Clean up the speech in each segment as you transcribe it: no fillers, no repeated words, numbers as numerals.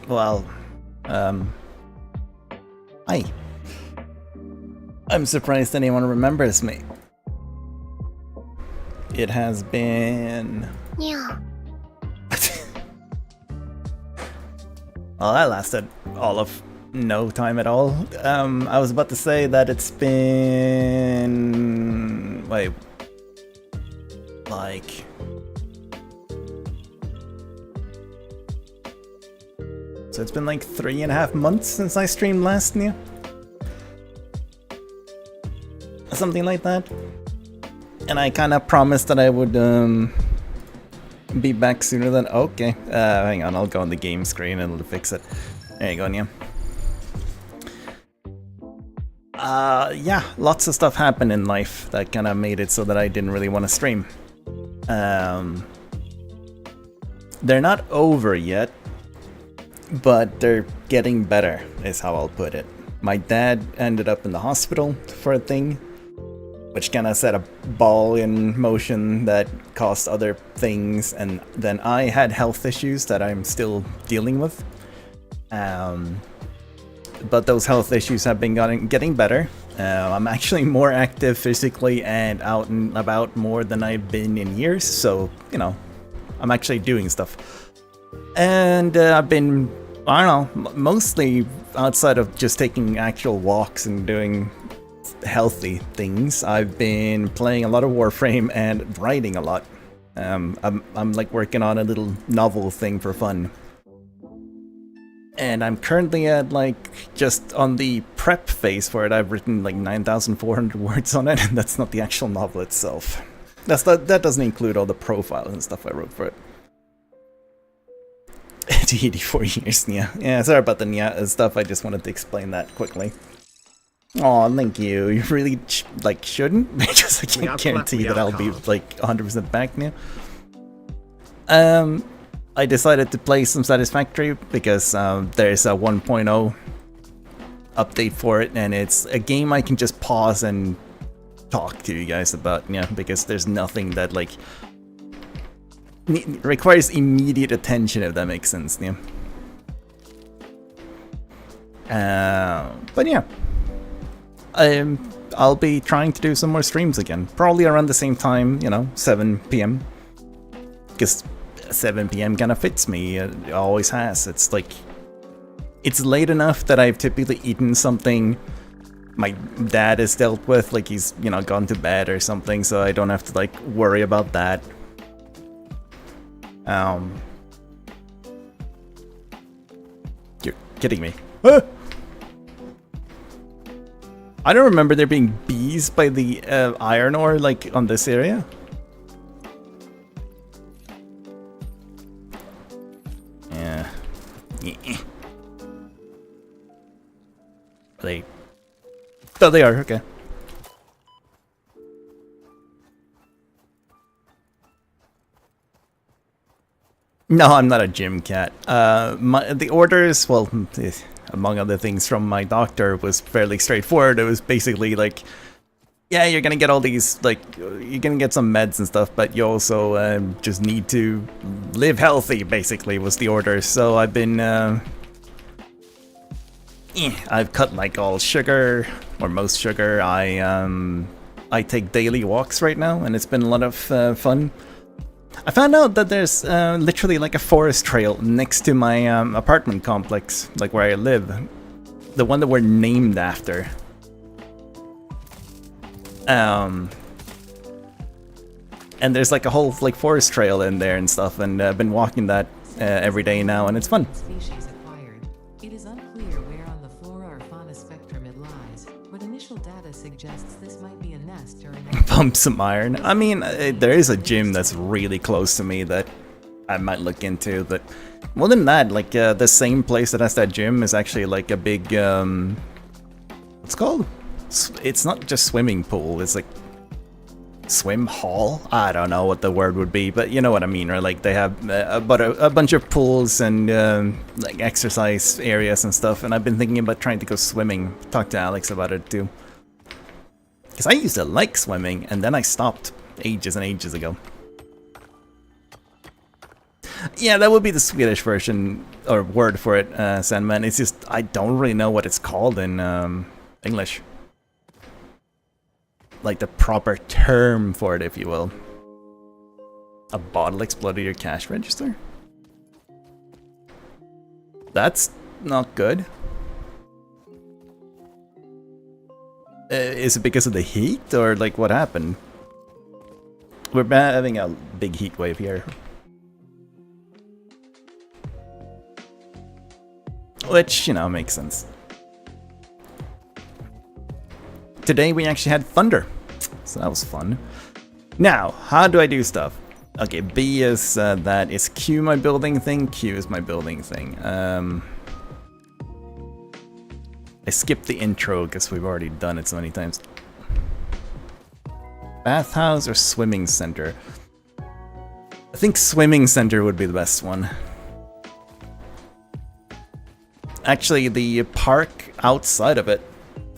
Well, hi. I'm surprised anyone remembers me. It has been... Yeah. Well, that lasted all of no time at all. I was about to say that it's been... Wait. Like... So it's been like 3.5 months since I streamed last, Nia? Something like that. And I kind of promised that I would be back sooner than... Okay, hang on, I'll go on the game screen and it'll fix it. There you go, Nia. Yeah, lots of stuff happened in life that kind of made it so that I didn't really want to stream. They're not over yet, but they're getting better, is how I'll put it. My dad ended up in the hospital for a thing, which kind of set a ball in motion that caused other things, and then I had health issues that I'm still dealing with. But those health issues have been getting better. I'm actually more active physically and out and about more than I've been in years, so, you know, I'm actually doing stuff. And I've been, I don't know, mostly outside of just taking actual walks and doing healthy things, I've been playing a lot of Warframe and writing a lot. I'm like working on a little novel thing for fun. And I'm currently at like just on the prep phase for it. I've written like 9,400 words on it, and that's not the actual novel itself. That doesn't include all the profiles and stuff I wrote for it. 84 years, Nia. Yeah, sorry about the Nia stuff. I just wanted to explain that quickly. Aw, thank you. You really shouldn't, because I can't guarantee that I'll be like 100% back now. I decided to play some Satisfactory because there's a 1.0 update for it, and it's a game I can just pause and talk to you guys about, yeah, because there's nothing that like requires immediate attention, if that makes sense, yeah. But yeah. I'll be trying to do some more streams again, probably around the same time, you know, 7 PM. Because 7 PM kind of fits me, it always has. It's like, it's late enough that I've typically eaten something my dad has dealt with, like he's, you know, gone to bed or something, so I don't have to like worry about that. You're kidding me. Ah! I don't remember there being bees by the iron ore, like, on this area. Yeah. Oh, they are, okay. No, I'm not a gym cat. The orders, well, among other things from my doctor, was fairly straightforward. It was basically like, yeah, you're gonna get all these, like, you're gonna get some meds and stuff, but you also just need to live healthy, basically, was the order. So I've been, I've cut like all sugar, or most sugar. I take daily walks right now, and it's been a lot of fun. I found out that there's literally like a forest trail next to my apartment complex, like where I live. The one that we're named after. And there's like a whole like forest trail in there and stuff, and I've been walking that every day now, and it's fun. Species acquired. It is unclear where on the flora or fauna spectrum it lies, but initial data suggests this might be a nest or an Pump some iron. I mean, there is a gym that's really close to me that I might look into, but more than that, like the same place that has that gym is actually like a big, what's it called? It's not just swimming pool, it's like swim hall? I don't know what the word would be, but you know what I mean, right? Like they have a bunch of pools and like exercise areas and stuff, and I've been thinking about trying to go swimming. Talk to Alex about it too. Because I used to like swimming, and then I stopped ages and ages ago. Yeah, that would be the Swedish version. or word for it, Sandman. It's just I don't really know what it's called in English. Like the proper term for it, if you will. A bottle exploded your cash register? That's not good. Is it because of the heat, or like what happened? We're having a big heat wave here. Which, you know, makes sense. Today we actually had thunder, so that was fun. Now, how do I do stuff? Okay, B is that. Is Q my building thing? Q is my building thing. I skipped the intro because we've already done it so many times. Bathhouse or swimming center? I think swimming center would be the best one. Actually, the park outside of it,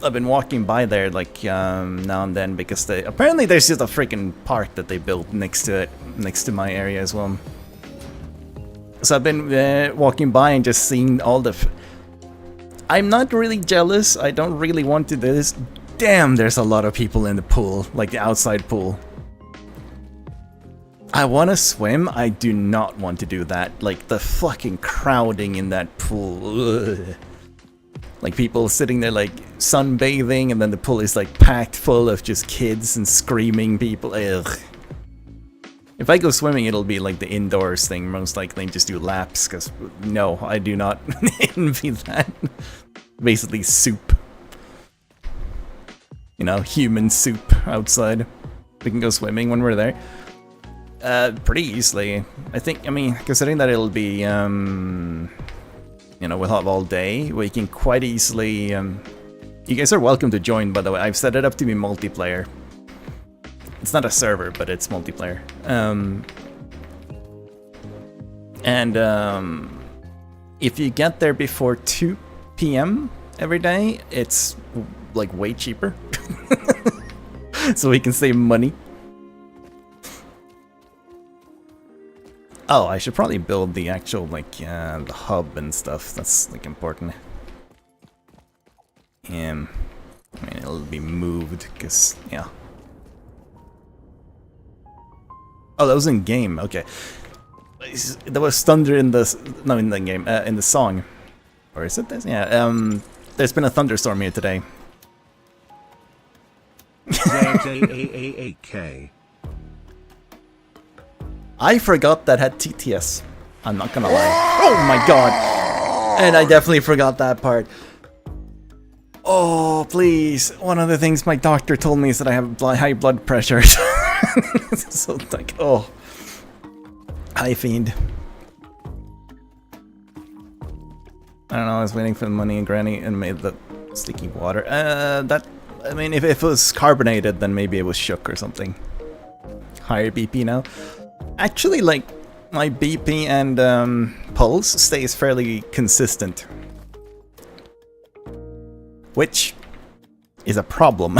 I've been walking by there like now and then because apparently there's just a freaking park that they built next to it, next to my area as well. So I've been walking by and just seeing all the... I'm not really jealous, I don't really want to do this. Damn, there's a lot of people in the pool, like the outside pool. I want to swim, I do not want to do that. Like the fucking crowding in that pool. Ugh. Like people sitting there like sunbathing and then the pool is like packed full of just kids and screaming people. Ugh. If I go swimming, it'll be like the indoors thing, most likely, and just do laps, because no, I do not envy that. Basically soup. You know, human soup outside. We can go swimming when we're there. Pretty easily. I think, I mean, considering that it'll be, you know, we'll have all day, we can quite easily, you guys are welcome to join, by the way. I've set it up to be multiplayer. It's not a server, but it's multiplayer. If you get there before 2 p.m. every day, it's like way cheaper. So we can save money. Oh, I should probably build the actual, like, the hub and stuff. That's, like, important. I mean, it'll be moved, because, yeah. Oh, that was in game, okay. There was thunder in the... No, in the game, in the song. Or is it this? Yeah, there's been a thunderstorm here today. Z-A-A-A-K. I forgot that had TTS. I'm not gonna lie. Oh my god! And I definitely forgot that part. Oh, please. One of the things my doctor told me is that I have high blood pressure. So, like, oh. High fiend. I don't know, I was waiting for the money and Granny and made the sticky water. I mean, if it was carbonated, then maybe it was shook or something. Higher BP now. Actually, like, my BP and pulse stays fairly consistent. Which is a problem.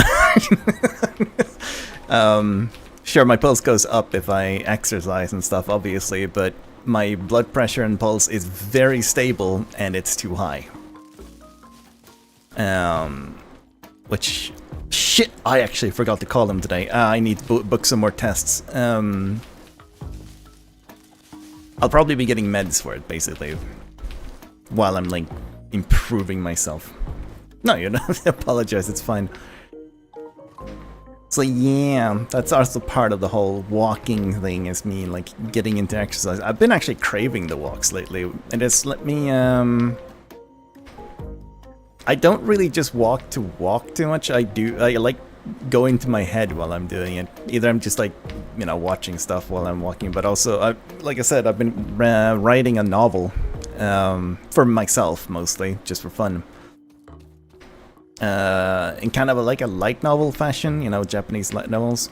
Sure, my pulse goes up if I exercise and stuff, obviously, but my blood pressure and pulse is very stable, and it's too high. Which... Shit! I actually forgot to call them today. I need to book some more tests. I'll probably be getting meds for it, basically. While I'm, like, improving myself. No, you don't have to apologize, it's fine. So yeah, that's also part of the whole walking thing, is me, like, getting into exercise. I've been actually craving the walks lately, and it's let me, I don't really just walk too much. I like go into my head while I'm doing it. Either I'm just like, you know, watching stuff while I'm walking, but also, like I said, I've been writing a novel, for myself mostly, just for fun. In kind of like a light novel fashion, you know, Japanese light novels.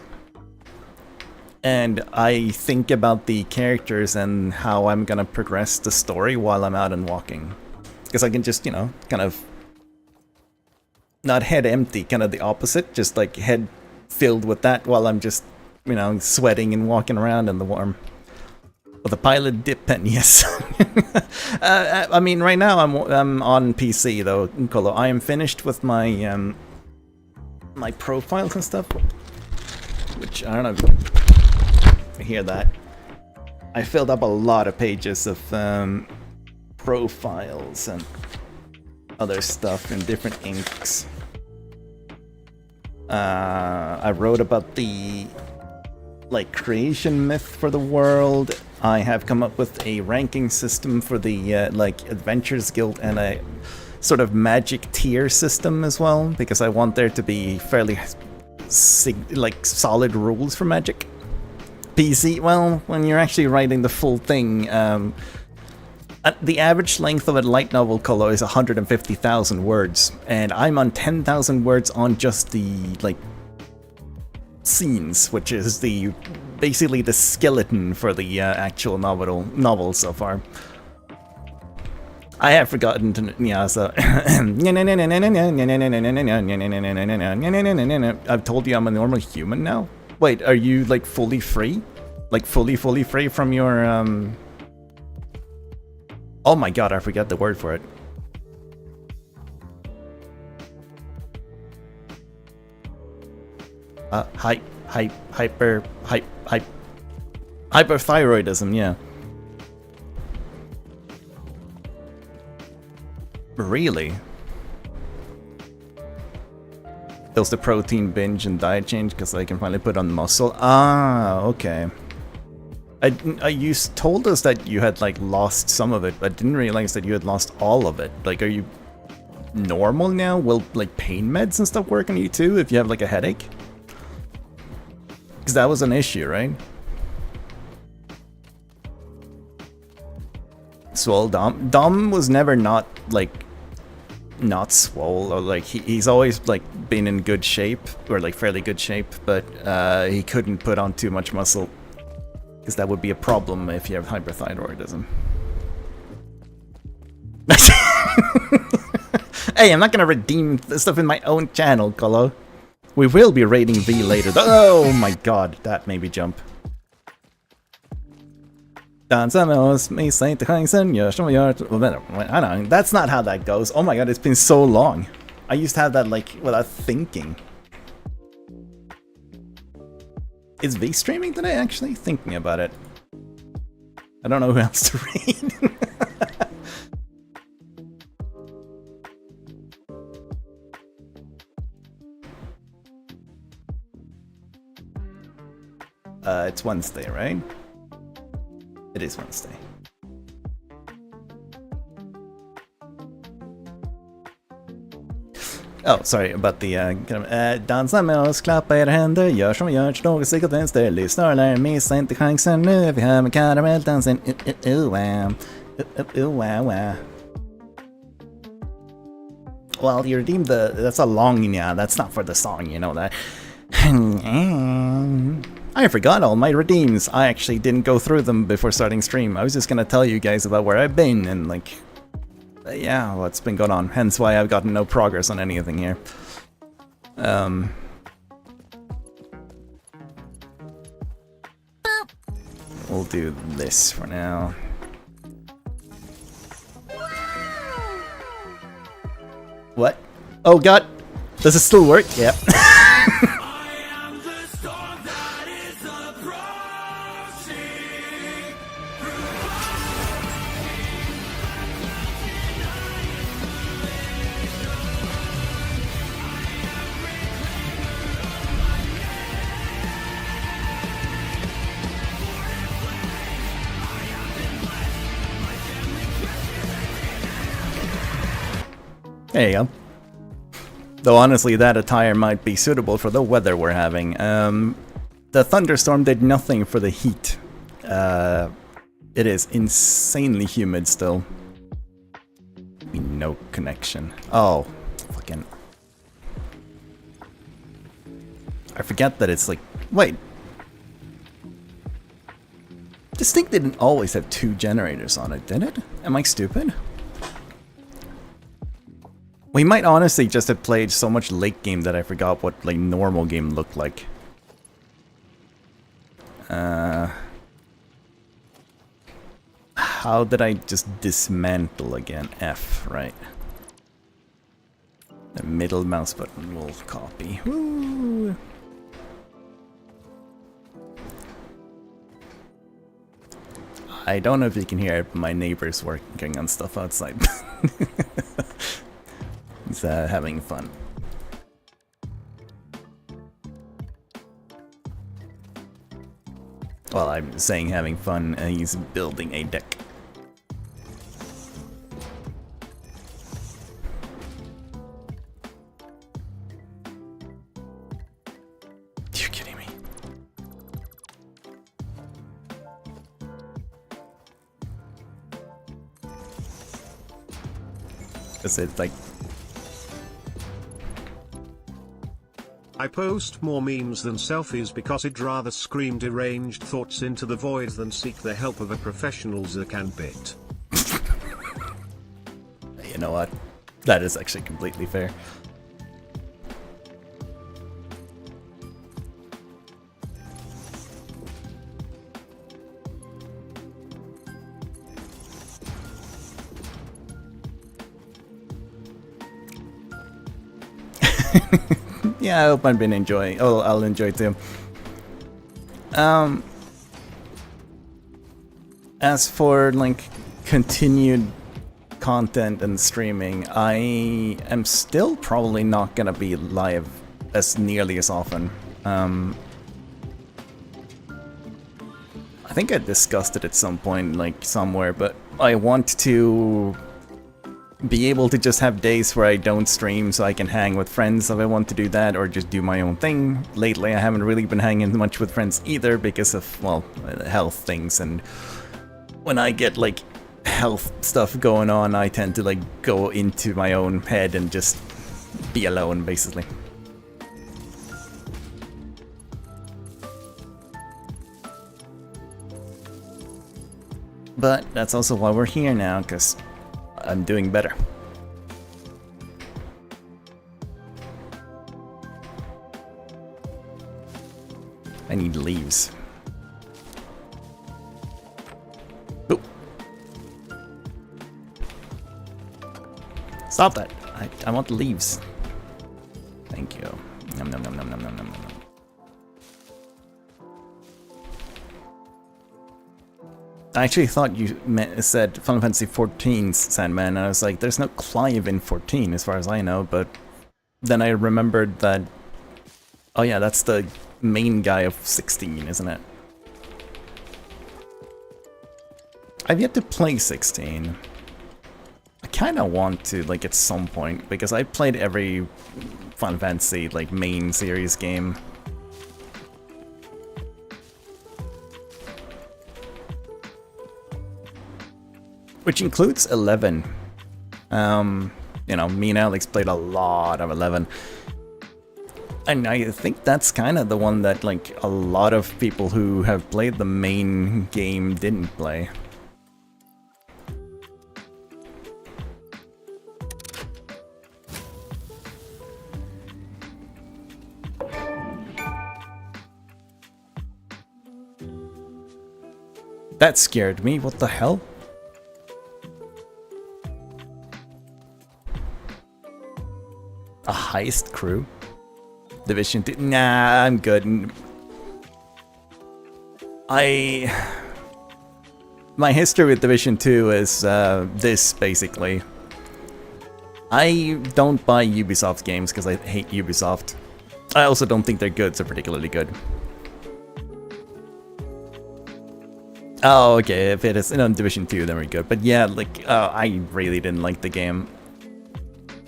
And I think about the characters and how I'm gonna progress the story while I'm out and walking. Because I can just, you know, kind of... Not head empty, kind of the opposite, just like head filled with that while I'm just, you know, sweating and walking around in the warm. With a pilot dip pen, yes. I mean, right now I'm on PC though, Colo. I am finished with my my profiles and stuff, which I don't know if you can hear that. I filled up a lot of pages of profiles and other stuff in different inks. I wrote about the creation myth for the world. I have come up with a ranking system for the Adventures Guild and a sort of magic tier system as well, because I want there to be fairly solid rules for magic. PC, well, when you're actually writing the full thing, the average length of a light novel color is 150,000 words, and I'm on 10,000 words on just the scenes, which is basically the skeleton for the actual novel so far. I have forgotten to, yeah, so I've told you I'm a normal human now. Wait, are you like fully free? Like fully free from your oh my god, I forgot the word for it. Hyperthyroidism, yeah. Really? It was the protein binge and diet change because I can finally put on muscle. Ah, okay. You told us that you had like lost some of it, but didn't realize that you had lost all of it. Like, are you normal now? Will like pain meds and stuff work on you too if you have like a headache? Because that was an issue, right? Swole Dom was never not swole, or like he's always like been in good shape, or like fairly good shape, but he couldn't put on too much muscle because that would be a problem if you have hyperthyroidism. Hey, I'm not gonna redeem this stuff in my own channel, Colo. We will be raiding V later. Oh my god, that made me jump. Dansa med oss, missa inte chansen, gör som vi gör. I know, that's not how that goes. Oh my god, it's been so long. I used to have that like without thinking. Is V streaming today actually? Thinking about it. I don't know who else to raid. It's Wednesday, right? It is Wednesday. Oh, sorry about the dansa med oss, klappa era händer, gör som vi gör, något stick åt vänster, lyssna och lär, missa inte chansen nu, vi har med karamelldansen, Well, you redeemed that's a long, yeah, that's not for the song, you know that. I forgot all my redeems. I actually didn't go through them before starting stream. I was just gonna tell you guys about where I've been and like, yeah, what's been going on. Hence why I've gotten no progress on anything here. We'll do this for now. What? Oh god! Does it still work? Yep. There you go. Though honestly, that attire might be suitable for the weather we're having. The thunderstorm did nothing for the heat. It is insanely humid still. No connection. Oh, fucking... I forget that it's like... Wait. This thing didn't always have 2 generators on it, did it? Am I stupid? We might honestly just have played so much late game that I forgot what like normal game looked like. how did I just dismantle again? F, right? The middle mouse button will copy. Woo! I don't know if you can hear it, but my neighbor's working on stuff outside. He's having fun. Well, I'm saying having fun, and he's building a deck. You're kidding me. Is it like... I post more memes than selfies because I'd rather scream deranged thoughts into the void than seek the help of a professional Zerkan bit. You know what? That is actually completely fair. Yeah, I hope I've been enjoying. Oh, I'll enjoy too. As for like continued content and streaming, I am still probably not gonna be live as nearly as often. I think I discussed it at some point, like somewhere, but I want to be able to just have days where I don't stream so I can hang with friends if I want to do that, or just do my own thing. Lately I haven't really been hanging much with friends either because of, well, health things, and when I get like health stuff going on, I tend to like go into my own head and just be alone basically. But that's also why we're here now, because I'm doing better. I need leaves. Oop. Stop that! I want leaves. Thank you. Nom nom nom nom nom nom nom nom. I actually thought you said Final Fantasy XIV, Sandman, and I was like, there's no Clive in 14 as far as I know, but then I remembered that, oh yeah, that's the main guy of 16, isn't it? I've yet to play 16. I kinda want to, like, at some point, because I played every Final Fantasy, like, main series game. Which includes 11. You know, me and Alex played a lot of 11. And I think that's kind of the one that, like, a lot of people who have played the main game didn't play. That scared me, what the hell? A heist crew? Division 2? Nah, I'm good. My history with Division 2 is this, basically. I don't buy Ubisoft games because I hate Ubisoft. I also don't think their goods are particularly good. Oh, okay, if it is in Division 2, then we're good. But yeah, like, I really didn't like the game.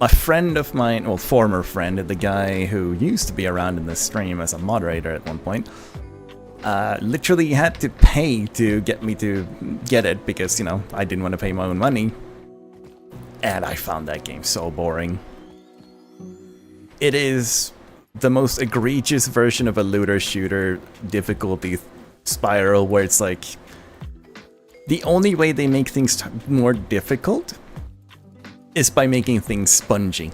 A friend of mine, well, former friend, the guy who used to be around in the stream as a moderator at one point, literally had to pay to get me to get it because, you know, I didn't want to pay my own money. And I found that game so boring. It is the most egregious version of a looter shooter difficulty spiral where it's like, the only way they make things more difficult is by making things spongy.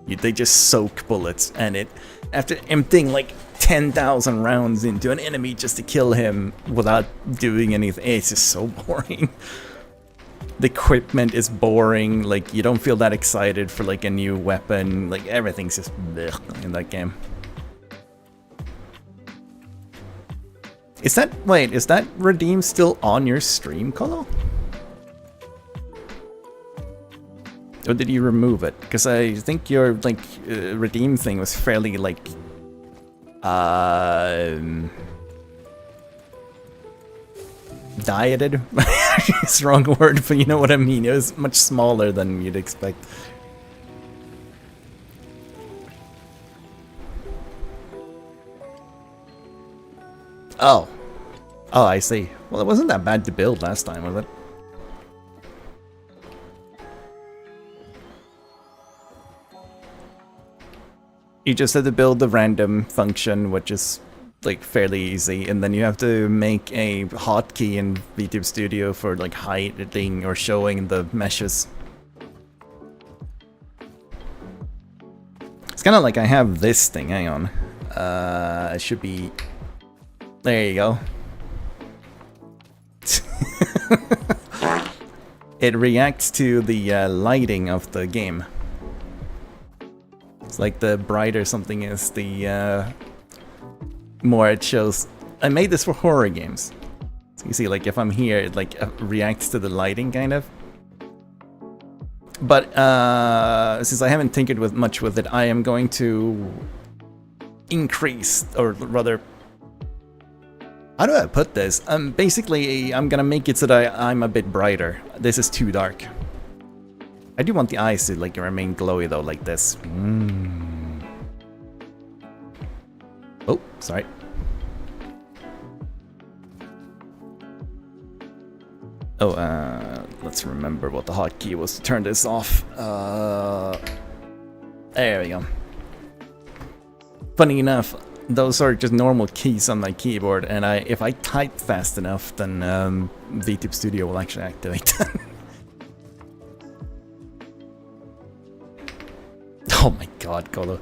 They just soak bullets, and it, after emptying like 10,000 rounds into an enemy just to kill him without doing anything, it's just so boring. the equipment is boring, like you don't feel that excited for like a new weapon, like everything's just blech in that game. Is that Redeem still on your stream, Colo? Or did you remove it? Because I think your like Redeem thing was fairly like dieted. It's the wrong word, but you know what I mean. It was much smaller than you'd expect. Oh. Oh, I see. Well, it wasn't that bad to build last time, was it? You just have to build the random function, which is like fairly easy, and then you have to make a hotkey in VTube Studio for like hiding or showing the meshes. It's kind of like I have this thing. Hang on, it should be. There you go. It reacts to the lighting of the game. It's like the brighter something is, the more it shows. I made this for horror games. So you see, like if I'm here, it like reacts to the lighting, kind of. But since I haven't tinkered with much with it, I am going to increase, or rather, how do I put this? Basically, I'm gonna make it so that I'm a bit brighter. This is too dark. I do want the eyes to like remain glowy though, like this. Oh, sorry. Oh, let's remember what the hotkey was to turn this off. There we go. Funny enough, those are just normal keys on my keyboard, and if I type fast enough, then VTube Studio will actually activate. Oh my god, Colo.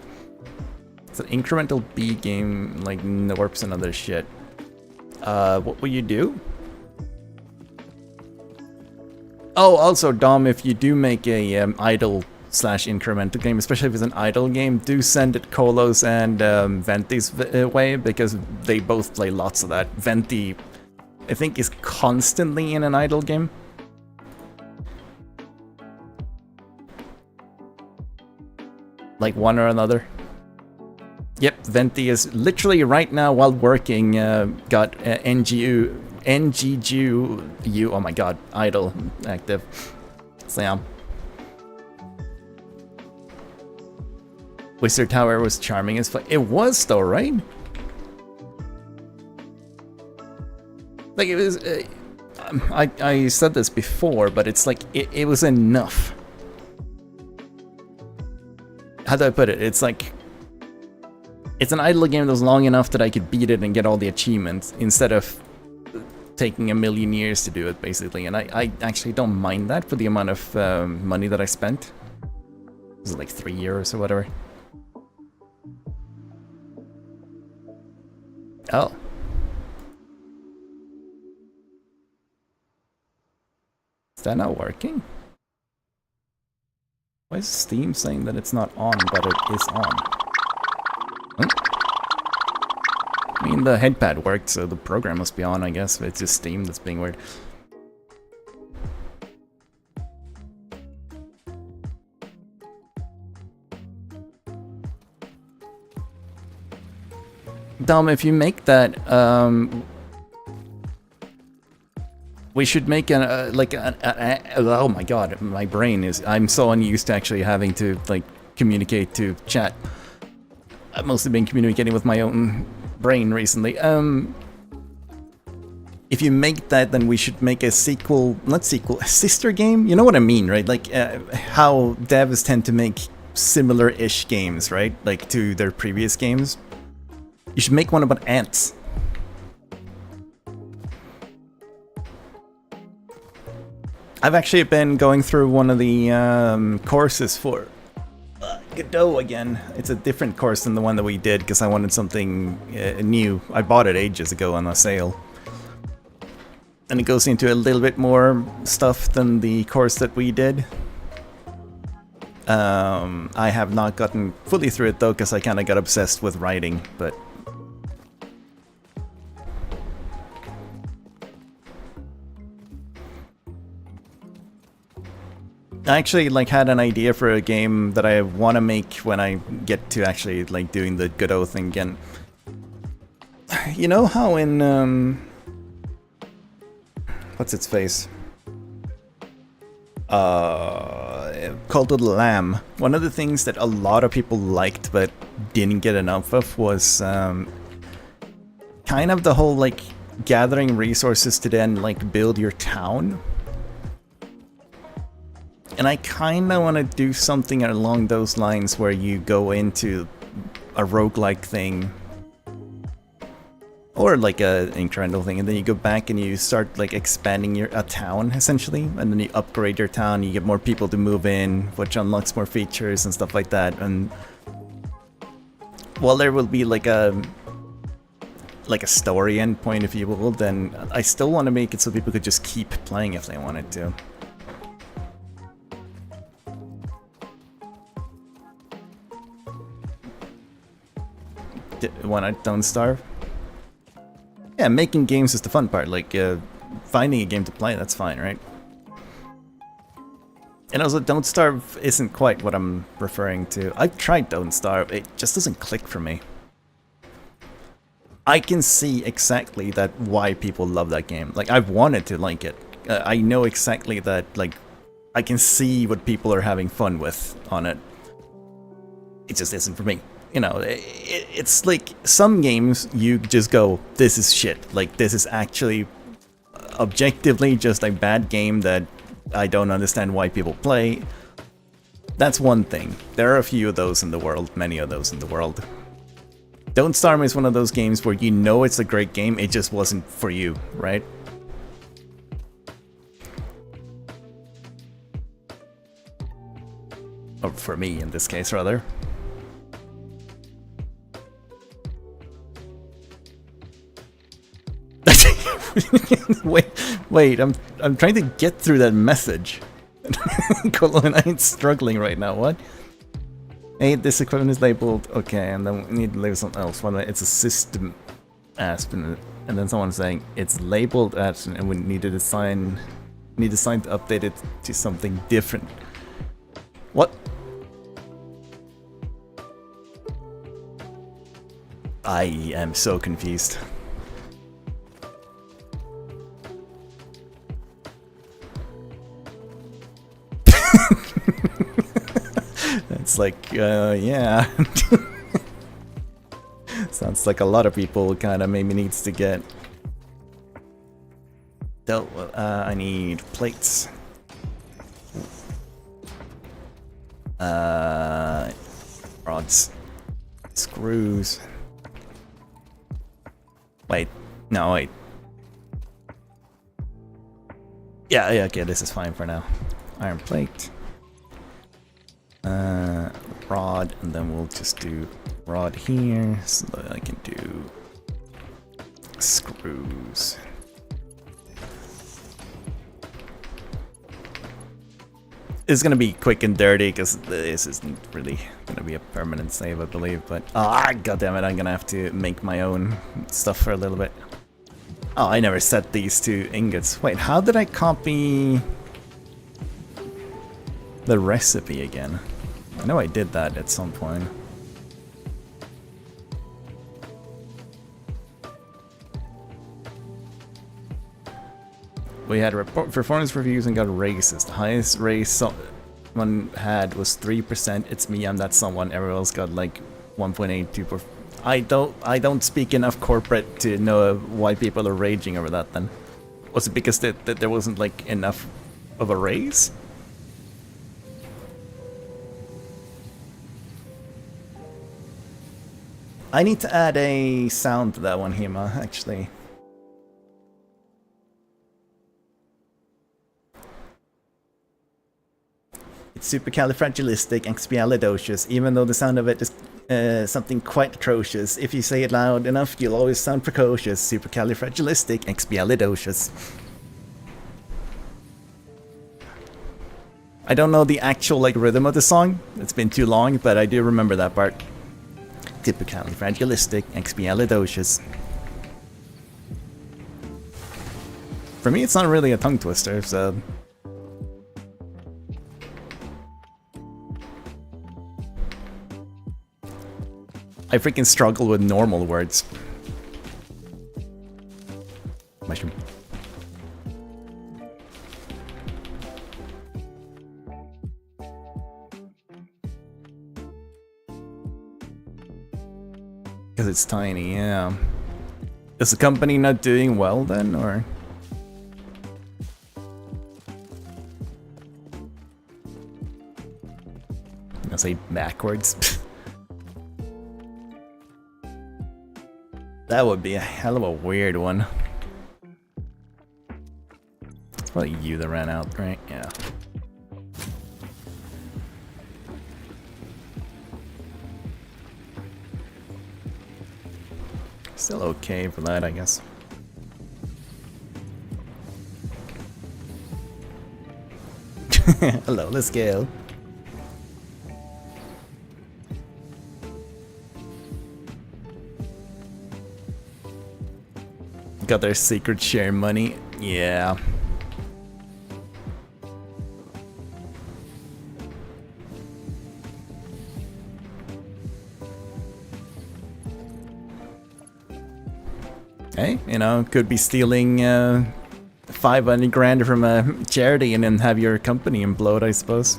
It's an incremental B game, like Norps and other shit. What will you do? Oh, also, Dom, if you do make a idle/incremental game, especially if it's an idle game, do send it Colo's and Venti's way, because they both play lots of that. Venti, I think, is constantly in an idle game. Like one or another. Yep, Venti is literally right now while working got NGU, oh my god, idle active. Slam. Wizard Tower was charming as fuck. It was though, right? Like it was. I said this before, but it's like it was enough. How do I put it? It's like it's an idle game that was long enough that I could beat it and get all the achievements instead of taking a million years to do it, basically. And I actually don't mind that for the amount of money that I spent. Was it like 3 years or whatever? Oh. Is that not working? Why is Steam saying that it's not on, but it is on? Oh. I mean, the headpad worked, so the program must be on, I guess. It's just Steam that's being weird. Dom, if you make that, we should make oh my god, my brain is, I'm so unused to actually having to, like, communicate to chat. I've mostly been communicating with my own brain recently. If you make that, then we should make a sequel, not sequel, a sister game? You know what I mean, right? Like, how devs tend to make similar-ish games, right? Like, to their previous games. You should make one about ants. I've actually been going through one of the courses for Godot again. It's a different course than the one that we did because I wanted something new. I bought it ages ago on a sale. And it goes into a little bit more stuff than the course that we did. I have not gotten fully through it though, because I kind of got obsessed with writing, but... I actually like had an idea for a game that I want to make when I get to actually like doing the Godot thing again. You know how in what's its face? Cult of the Lamb. One of the things that a lot of people liked but didn't get enough of was kind of the whole like gathering resources to then like build your town. And I kind of want to do something along those lines where you go into a roguelike thing. Or like a incremental thing, and then you go back and you start like expanding a town, essentially. And then you upgrade your town, you get more people to move in, which unlocks more features and stuff like that. And while there will be like a story endpoint, if you will, then I still want to make it so people could just keep playing if they wanted to. Why not Don't Starve? Yeah, making games is the fun part. Like, finding a game to play, that's fine, right? And also, Don't Starve isn't quite what I'm referring to. I've tried Don't Starve, it just doesn't click for me. I can see exactly that why people love that game. Like, I've wanted to like it. I know exactly that, like, I can see what people are having fun with on it. It just isn't for me. You know, it's like some games you just go, this is shit. Like, this is actually objectively just a bad game that I don't understand why people play. That's one thing. There are a few of those in the world, many of those in the world. Don't Starve is one of those games where you know it's a great game, it just wasn't for you, right? Or for me, in this case, rather. wait, I'm trying to get through that message. Colon, I'm struggling right now, what? Hey, this equipment is labeled, okay, and then we need to label something else. It's a system Aspen, and then someone's saying it's labeled Aspen and we need to assign to update it to something different. What? I am so confused. It's like, yeah. Sounds like a lot of people kind of maybe needs to get dealt with. I need plates. Rods. Screws. Wait. No, wait. Yeah, okay, this is fine for now. Iron plate. Rod, and then we'll just do rod here so that I can do screws. It's gonna be quick and dirty because this isn't really gonna be a permanent save, I believe. But god damn it, I'm gonna have to make my own stuff for a little bit. Oh, I never set these two ingots. Wait, how did I copy the recipe again? I know I did that at some point. We had performance reviews and got raises. The highest raise someone had was 3%. It's me, I'm that someone. Everyone else got like 1.82%. I don't speak enough corporate to know why people are raging over that then. Was it because that there wasn't like enough of a raise? I need to add a sound to that one, Hema, actually. It's supercalifragilisticexpialidocious, even though the sound of it is something quite atrocious. If you say it loud enough, you'll always sound precocious. Supercalifragilisticexpialidocious. I don't know the actual like rhythm of the song. It's been too long, but I do remember that part. Typicalifragilistic, expialidocious. For me, it's not really a tongue twister, so... I freaking struggle with normal words. Mushroom. Because it's tiny, yeah. Is the company not doing well then, or...? I'll say backwards. That would be a hell of a weird one. It's probably you that ran out, right? Yeah. Still okay for that, I guess. Hello, let's go. Got their secret share money. Yeah. Hey, you know, could be stealing 500 grand from a charity and then have your company implode, I suppose.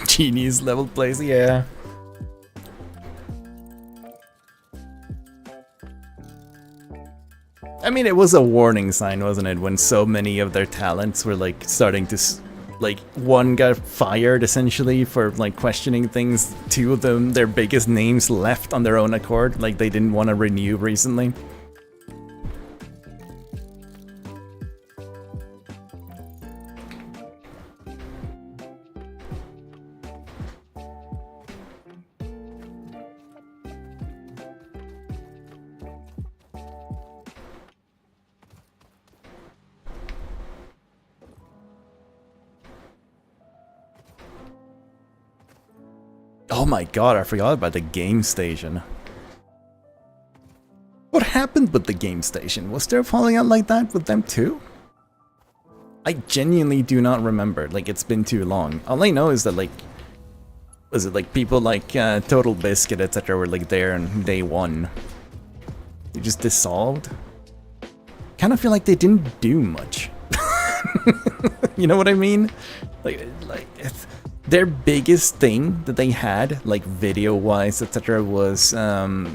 Genius level plays, yeah. I mean, it was a warning sign, wasn't it, when so many of their talents were like starting to, like, one got fired essentially for like questioning things, two of them, their biggest names, left on their own accord, like they didn't want to renew recently. Oh my god, I forgot about the game station. What happened with the game station? Was there a falling out like that with them too? I genuinely do not remember, like it's been too long. All I know is that like, was it like people like Total Biscuit etc were like there on day one. They just dissolved? Kind of feel like they didn't do much. You know what I mean? Like it's... Their biggest thing that they had, like video-wise, etc., was the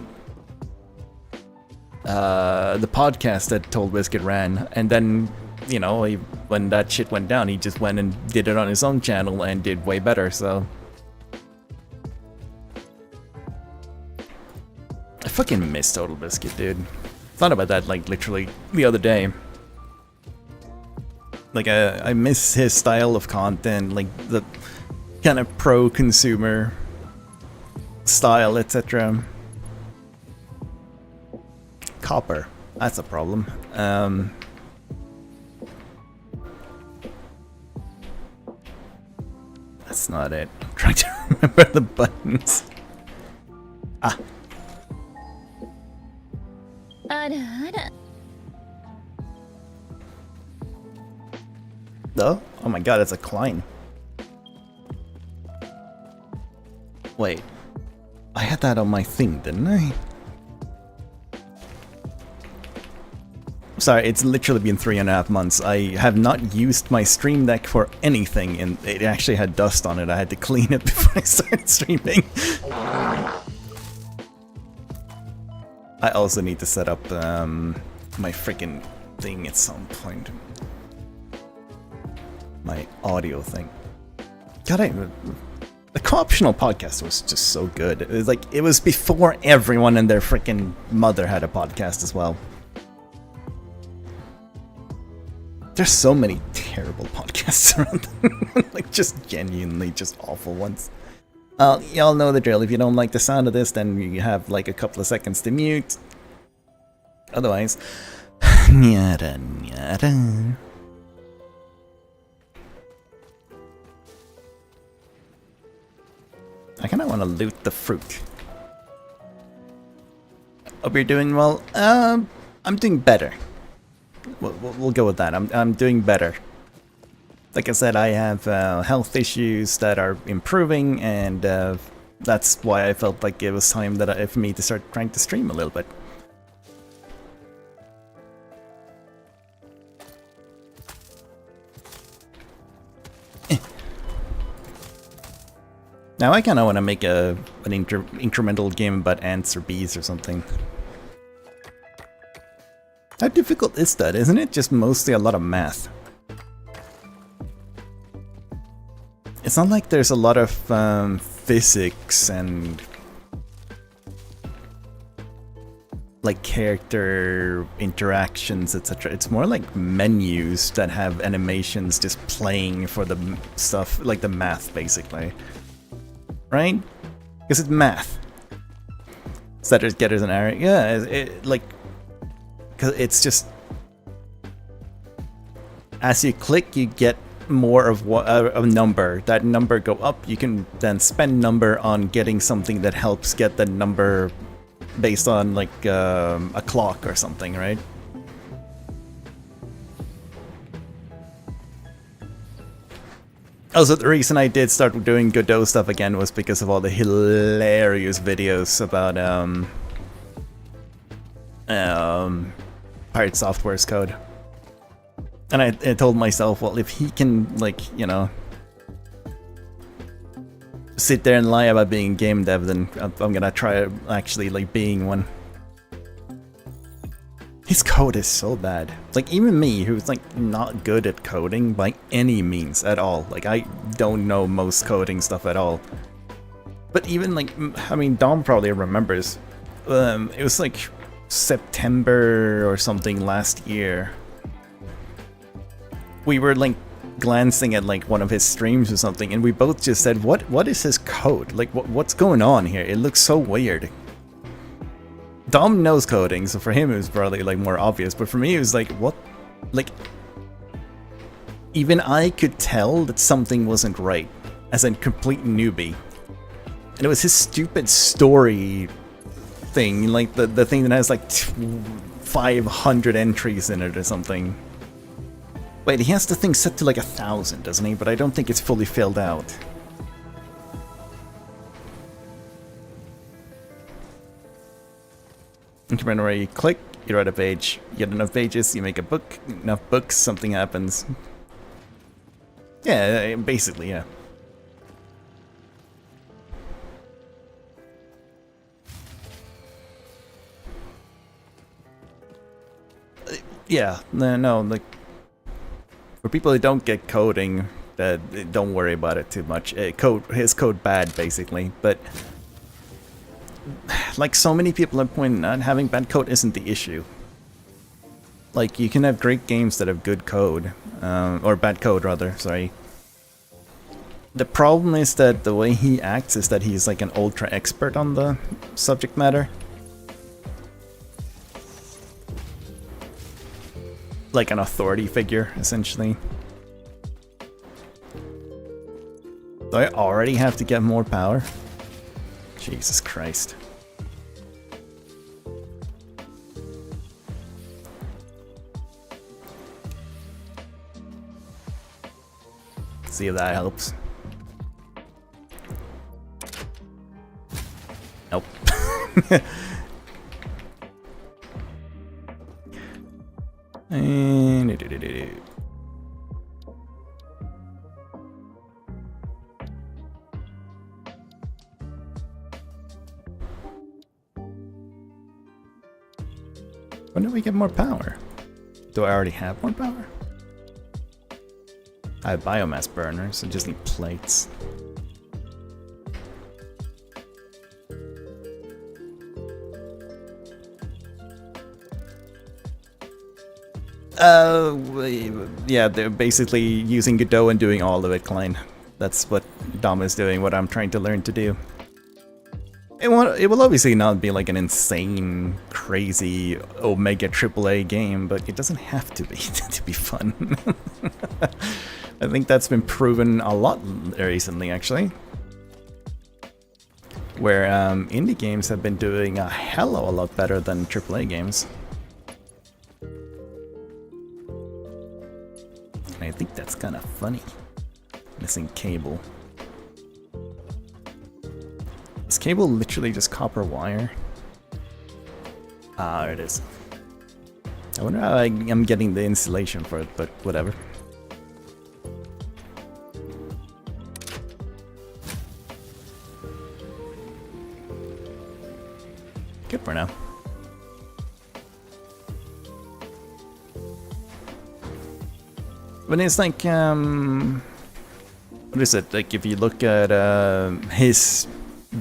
podcast that Total Biscuit ran, and then, you know, when that shit went down, he just went and did it on his own channel and did way better. So I fucking miss Total Biscuit, dude. Thought about that like literally the other day. Like I miss his style of content, like the kind of pro-consumer style, etc. Copper, that's a problem. That's not it. I'm trying to remember the buttons. Ah. Oh? Oh my god, it's a Klein. Wait, I had that on my thing, didn't I? Sorry, it's literally been 3.5 months. I have not used my Stream Deck for anything, and it actually had dust on it. I had to clean it before I started streaming. I also need to set up my freaking thing at some point. My audio thing. God, the Co-optional podcast was just so good. It was like, it was before everyone and their freaking mother had a podcast as well. There's so many terrible podcasts around. Like, just genuinely just awful ones. Y'all know the drill. If you don't like the sound of this, then you have like a couple of seconds to mute. Otherwise, nyada nyada. I kind of want to loot the fruit. Hope you're doing well. I'm doing better. We'll go with that. I'm doing better. Like I said, I have health issues that are improving, and that's why I felt like it was time that for me to start trying to stream a little bit. Now I kind of want to make an incremental game about ants or bees or something. How difficult is that? Isn't it just mostly a lot of math? It's not like there's a lot of physics and like character interactions, etc. It's more like menus that have animations just playing for the stuff, like the math basically. Right? Because it's math. Setters, getters, and arrow. Yeah, like, cause it's just as you click, you get more of what a number. That number go up. You can then spend number on getting something that helps get the number based on like a clock or something, right? Also, the reason I did start doing Godot stuff again was because of all the hilarious videos about Pirate Software's code. And I told myself, well, if he can, like, you know, sit there and lie about being game dev, then I'm gonna try actually, like, being one. His code is so bad. Like, even me, who's, like, not good at coding by any means at all. Like, I don't know most coding stuff at all. But even, like, I mean, Dom probably remembers. It was, like, September or something last year. We were, like, glancing at, like, one of his streams or something, and we both just said, what is his code? Like, what's going on here? It looks so weird. Dom knows coding, so for him it was probably like more obvious, but for me it was like, what? Like, even I could tell that something wasn't right, as a complete newbie. And it was his stupid story thing, like the thing that has like 500 entries in it or something. Wait, he has the thing set to like 1,000, doesn't he? But I don't think it's fully filled out. Increment where you click, you write a page, you get enough pages, you make a book, enough books, something happens. Yeah, basically, yeah. Yeah, no, like, for people who don't get coding, don't worry about it too much. His code bad, basically, but like so many people have pointed out, having bad code isn't the issue. Like, you can have great games that have good code, or bad code rather, sorry. The problem is that the way he acts is that he's like an ultra expert on the subject matter. Like an authority figure, essentially. Do I already have to get more power? Jesus Christ. See if that helps. Nope. When do we get more power? Do I already have more power? I have biomass burners, I just need plates. Yeah, they're basically using Godot and doing all of it, Klein. That's what Dom is doing what I'm trying to learn to do. It will obviously not be like an insane, crazy Omega AAA game, but it doesn't have to be to be fun. I think that's been proven a lot recently, actually. Where indie games have been doing a hell of a lot better than AAA games. And I think that's kind of funny. Missing cable. Is cable literally just copper wire? Ah, there it is. I wonder how I'm getting the insulation for it, but whatever. Good for now. But it's like, what is it? Like, if you look at his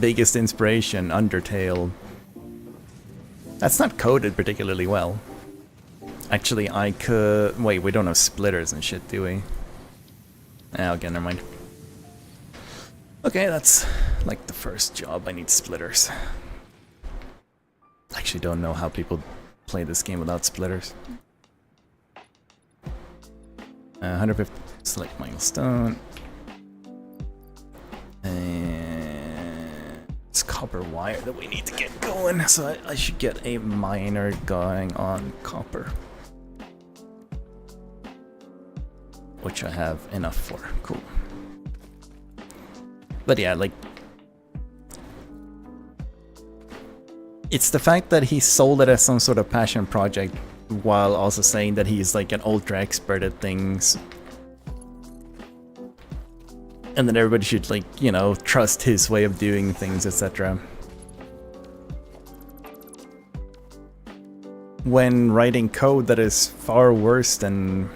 biggest inspiration, Undertale, that's not coded particularly well. Actually, I could... Wait, we don't have splitters and shit, do we? Ah, okay, never mind. Okay, that's like the first job. I need splitters. I actually don't know how people play this game without splitters. 150, select milestone. And it's copper wire that we need to get going, so I should get a miner going on copper. Which I have enough for, cool. But yeah, like... It's the fact that he sold it as some sort of passion project while also saying that he's like an ultra expert at things. And that everybody should, like, you know, trust his way of doing things, etc. When writing code that is far worse than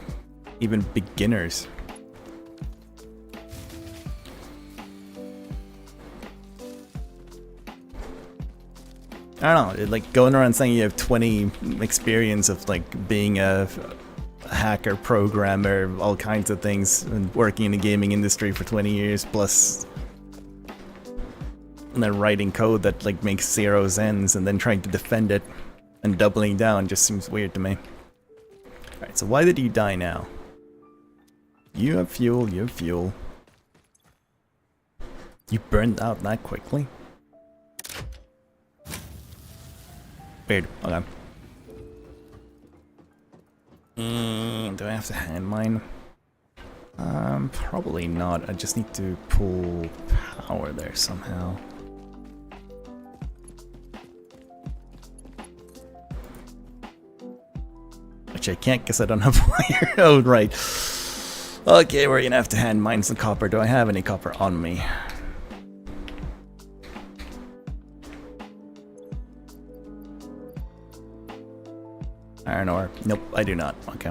even beginners. I don't know, like going around saying you have 20 experience of like being a hacker, programmer, all kinds of things, and working in the gaming industry for 20 years plus, and then writing code that like makes zero sense and then trying to defend it and doubling down just seems weird to me. Alright, so why did you die now? You have fuel, you have fuel. You burned out that quickly? Weird, okay. Do I have to hand mine? Probably not. I just need to pull power there somehow. Which I can't because I don't have wire. Oh, right. Okay, we're gonna have to hand mine some copper. Do I have any copper on me? Iron ore. Nope, I do not. Okay.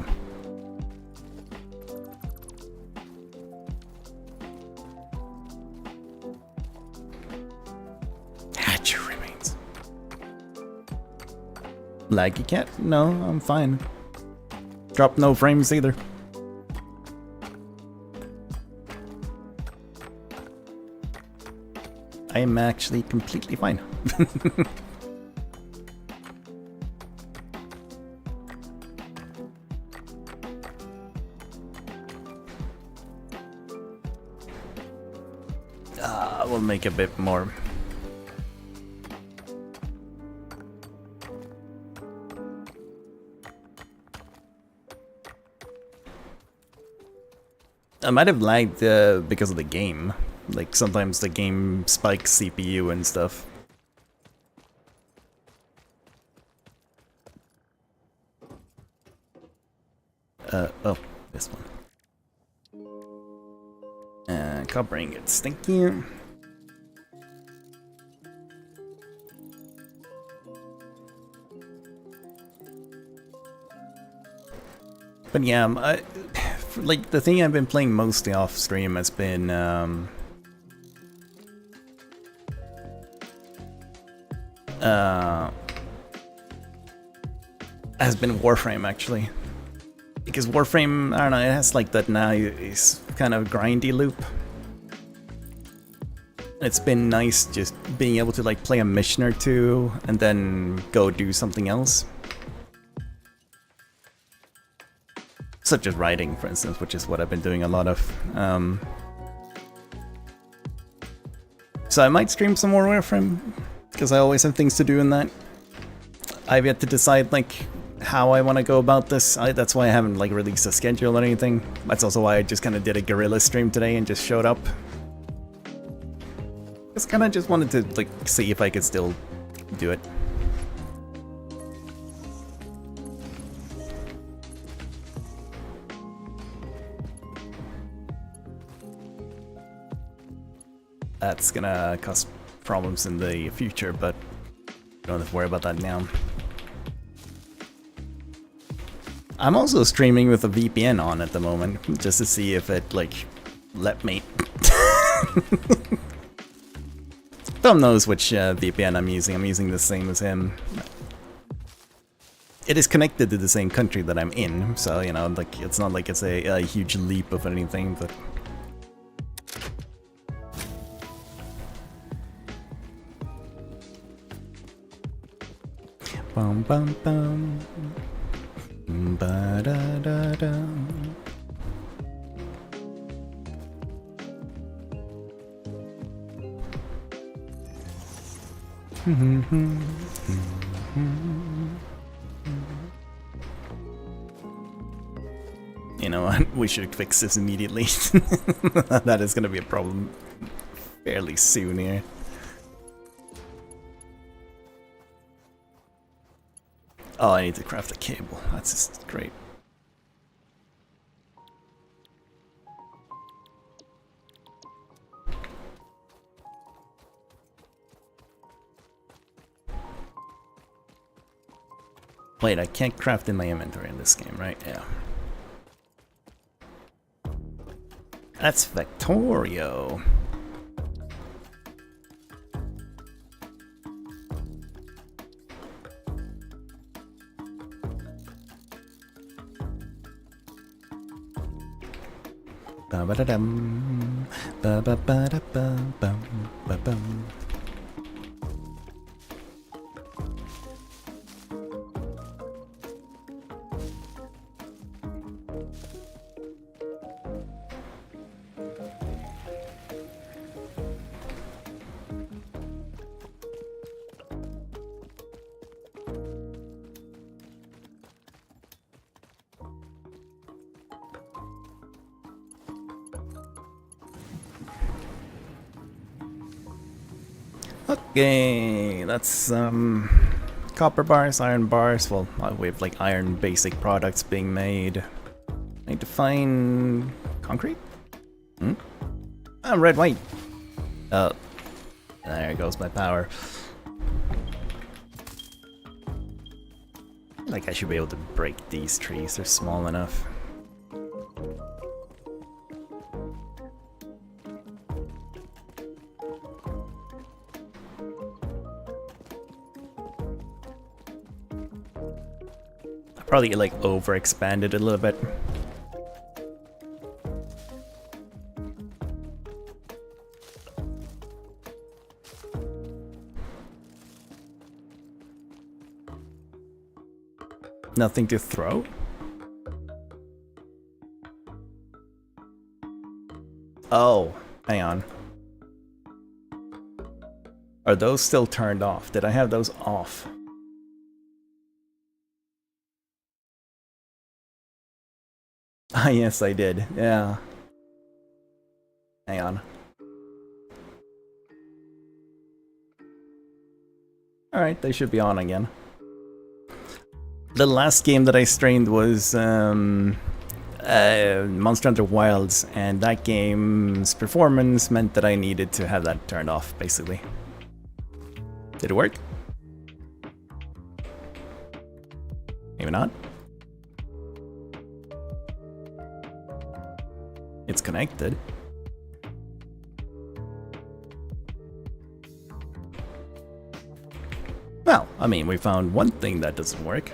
Hatcher remains. Laggy cat? No, I'm fine. Drop no frames either. I am actually completely fine. We'll make a bit more. I might have lagged because of the game. Like sometimes the game spikes CPU and stuff. Oh, this one. Copper ingots, thank you. But yeah, like the thing I've been playing mostly off stream has been Warframe actually, because Warframe, I don't know, it has like that now is kind of grindy loop. It's been nice just being able to like play a mission or two and then go do something else. Such as writing, for instance, which is what I've been doing a lot of. So I might stream some more Warframe, because I always have things to do in that. I've yet to decide like how I want to go about this. That's why I haven't like released a schedule or anything. That's also why I just kind of did a guerrilla stream today and just showed up. Just kind of just wanted to like see if I could still do it. That's gonna cause problems in the future, but don't have to worry about that now. I'm also streaming with a VPN on at the moment, just to see if it like let me. Tom knows which VPN I'm using. I'm using the same as him. It is connected to the same country that I'm in, so you know, like it's not like it's a huge leap of anything, but. Bum bum bum. Ba da da da. You know what? We should fix this immediately. That is going to be a problem fairly soon here. Oh, I need to craft a cable. That's just great. Wait, I can't craft in my inventory in this game, right? Yeah. That's Factorio. Ba ba da dum, ba ba ba da bum bum ba bum. Okay, that's copper bars, iron bars. Well, we have like iron basic products being made. I need to find concrete. Oh, red, white. Oh, there goes my power. Like I should be able to break these trees. They're small enough. Probably like overexpanded a little bit. Nothing to throw? Oh, hang on. Are those still turned off? Did I have those off? Ah, yes, I did. Yeah. Hang on. Alright, they should be on again. The last game that I streamed was Monster Hunter Wilds, and that game's performance meant that I needed to have that turned off, basically. Did it work? Maybe not. It's connected. Well, I mean, we found one thing that doesn't work.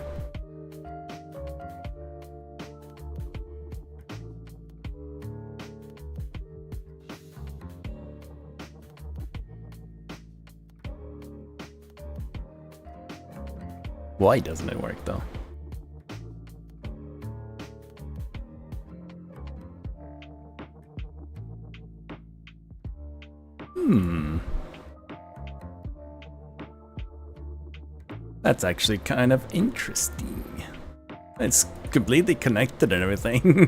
Why doesn't it work though? That's actually kind of interesting. It's completely connected and everything.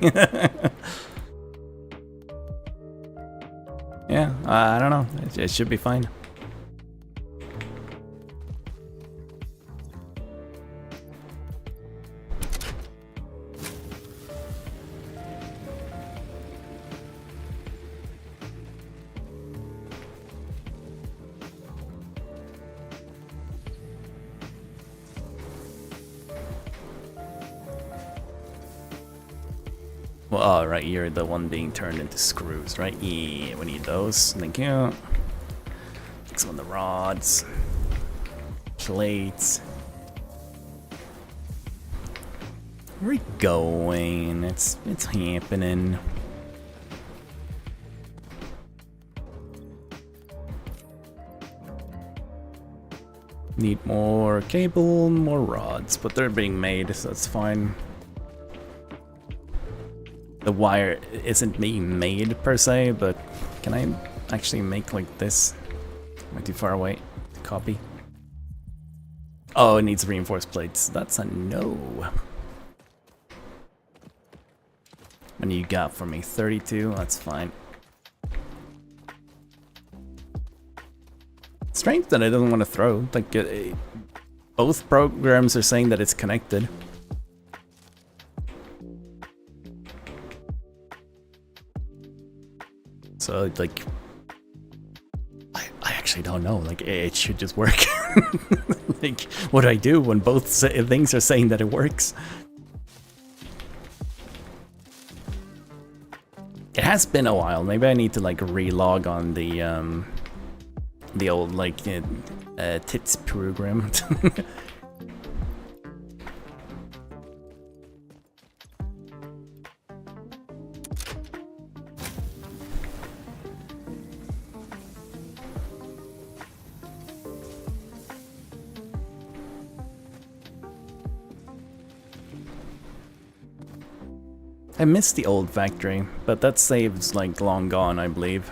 Yeah, I don't know. It should be fine. Well, oh, right, you're the one being turned into screws, right? Yeah, we need those. Thank you. Take some of the rods. Plates. Where are we going? It's happening. Need more cable, more rods, but they're being made, so that's fine. The wire isn't being made per se, but can I actually make like this? Am I too far away to copy? Oh, it needs reinforced plates. That's a no. What do you got for me? 32? That's fine. Strange that it doesn't want to throw. Like, both programs are saying that it's connected. So, like, I actually don't know. Like, it should just work. Like, what do I do when both things are saying that it works? It has been a while. Maybe I need to, like, relog on the old, like, TITS program. I missed the old factory, but that save's like long gone, I believe.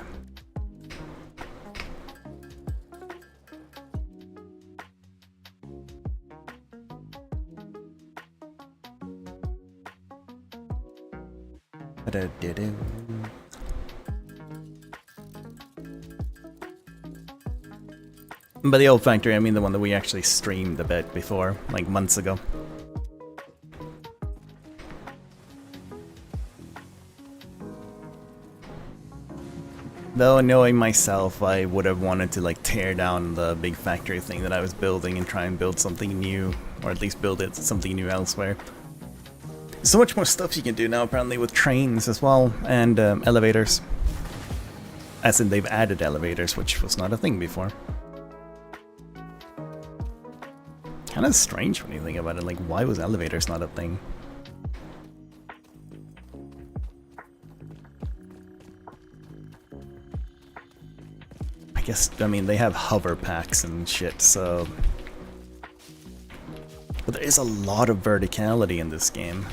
By the old factory, I mean the one that we actually streamed a bit before, like months ago. Though knowing myself, I would have wanted to like tear down the big factory thing that I was building and try and build something new, or at least build it something new elsewhere. There's so much more stuff you can do now apparently with trains as well, and elevators. As in they've added elevators, which was not a thing before. Kinda strange when you think about it, like why was elevators not a thing? I mean, they have hover packs and shit, so... But there is a lot of verticality in this game.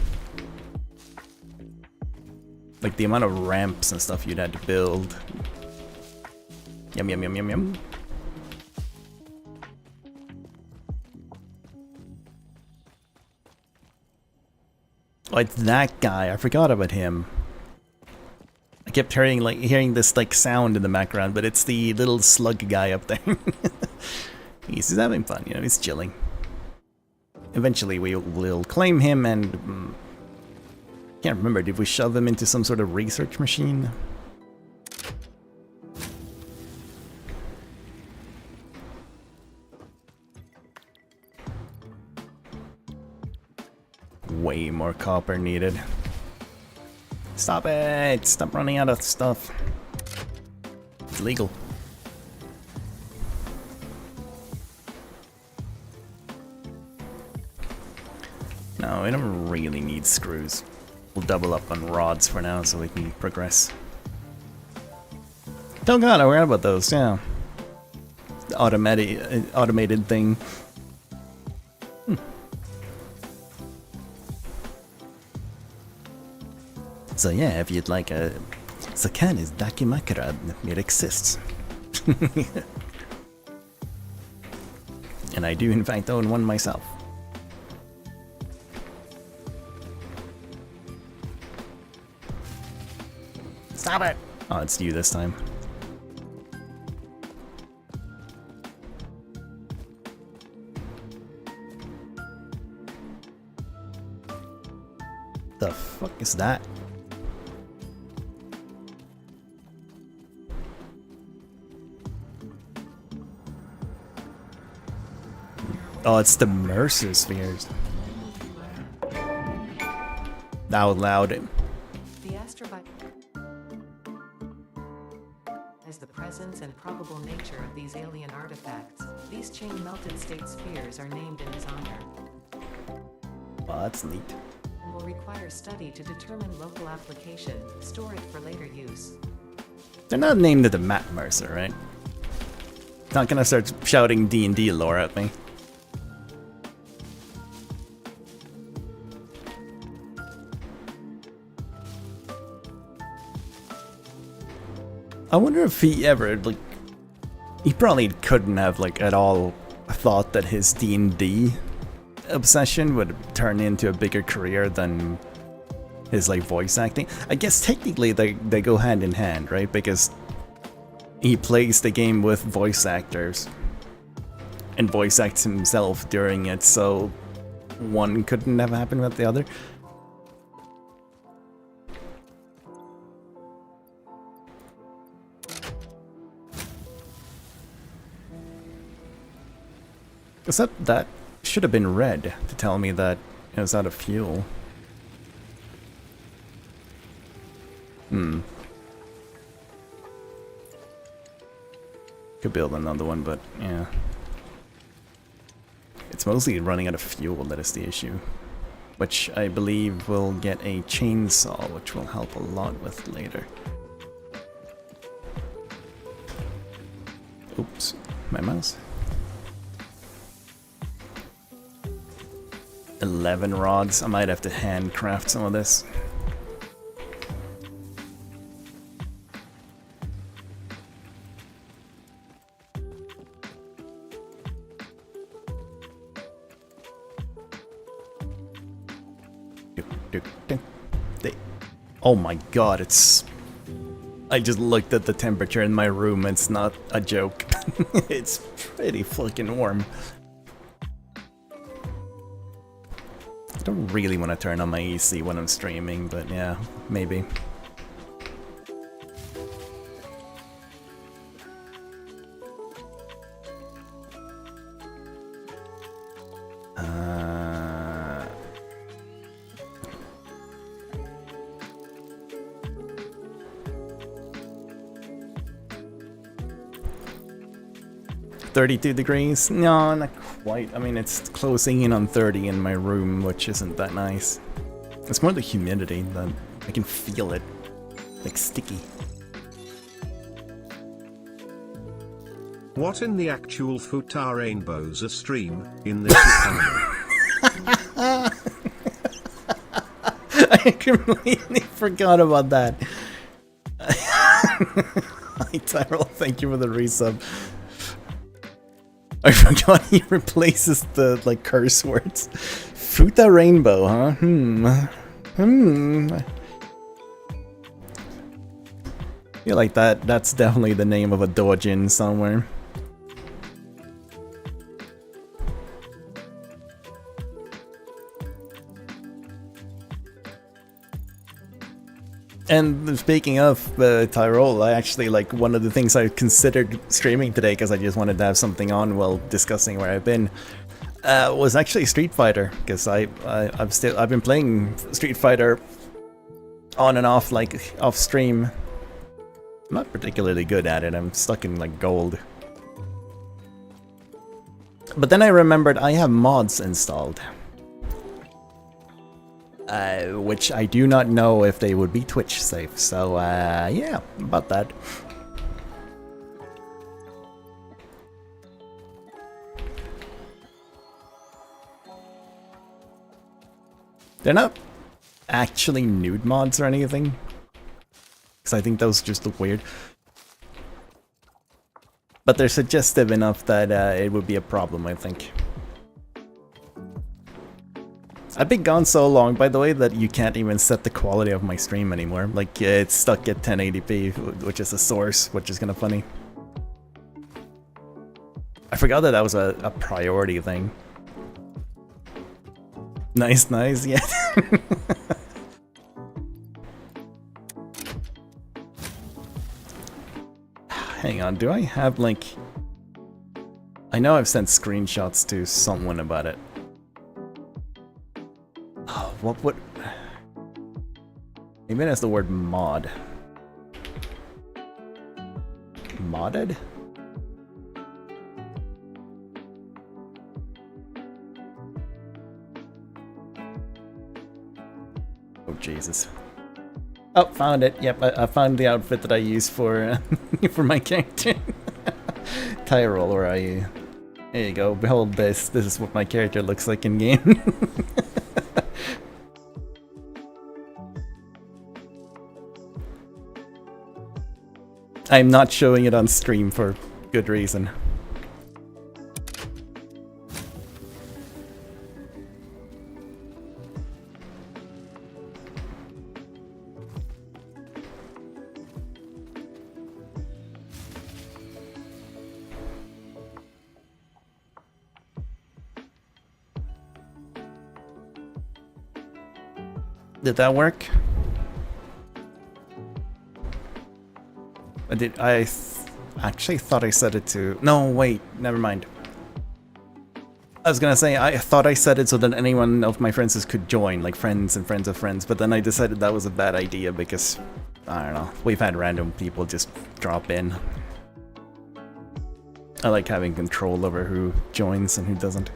Like, the amount of ramps and stuff you'd had to build. Yum yum yum yum yum. Oh, it's that guy. I forgot about him. I kept hearing this like sound in the background, but it's the little slug guy up there. He's having fun, you know, he's chilling. Eventually we will claim him and... can't remember, did we shove him into some sort of research machine? Way more copper needed. Stop it! Stop running out of stuff. It's legal. No, we don't really need screws. We'll double up on rods for now so we can progress. Oh god, I forgot about those, yeah. The automated thing. So yeah, if you'd like a Zakanis Dakimakura, it exists. And I do in fact own one myself. Stop it! Oh, it's you this time. The fuck is that? Oh, it's the Mercer spheres. Out loud. The astrobite as the presence and probable nature of these alien artifacts. These chain melted state spheres are named in his honor. Oh, that's neat. And will require study to determine local application. Store it for later use. They're not named after Matt Mercer, right? Not gonna start shouting D&D lore at me. I wonder if he ever, like, he probably couldn't have, like, at all thought that his D&D obsession would turn into a bigger career than his, like, voice acting. I guess technically they go hand in hand, right? Because he plays the game with voice actors and voice acts himself during it, so one couldn't have happened with the other. Because that should have been red to tell me that it was out of fuel. Could build another one, but yeah. It's mostly running out of fuel that is the issue. Which I believe will get a chainsaw, which will help a lot with later. Oops, my mouse. 11 rods. I might have to handcraft some of this. Oh my god, it's... I just looked at the temperature in my room, it's not a joke. It's pretty fucking warm. I don't really want to turn on my AC when I'm streaming, but yeah, maybe. $32 degrees? No, not quite. I mean, it's closing in on 30 in my room, which isn't that nice. It's more the humidity that I can feel it, like sticky. What in the actual Futa rainbows a stream in this economy? I completely forgot about that. Hi Tyrell, thank you for the resub. I forgot he replaces the, like, curse words. Futa rainbow, huh? Feel like that's definitely the name of a doujin somewhere. And speaking of Tyrol, I actually, like, one of the things I considered streaming today, because I just wanted to have something on while discussing where I've been, was actually Street Fighter, because I've been playing Street Fighter on and off, like, off stream. I'm not particularly good at it, I'm stuck in, like, gold. But then I remembered I have mods installed. Which I do not know if they would be Twitch safe, so yeah, about that. They're not actually nude mods or anything. Because I think those just look weird. But they're suggestive enough that it would be a problem, I think. I've been gone so long, by the way, that you can't even set the quality of my stream anymore. Like, it's stuck at 1080p, which is a source, which is kind of funny. I forgot that that was a priority thing. Nice, nice, yeah. Hang on, do I have, like... I know I've sent screenshots to someone about it. Oh, what would... Maybe that's the word mod. Modded? Oh, Jesus. Oh, found it. Yep, I found the outfit that I use for for my character. Tyrol, where are you? There you go. Behold this. This is what my character looks like in game. I'm not showing it on stream for good reason. Did that work? I actually thought I set it to... No, wait, never mind. I was gonna say, I thought I set it so that anyone of my friends could join, like friends and friends of friends, but then I decided that was a bad idea because, I don't know, we've had random people just drop in. I like having control over who joins and who doesn't.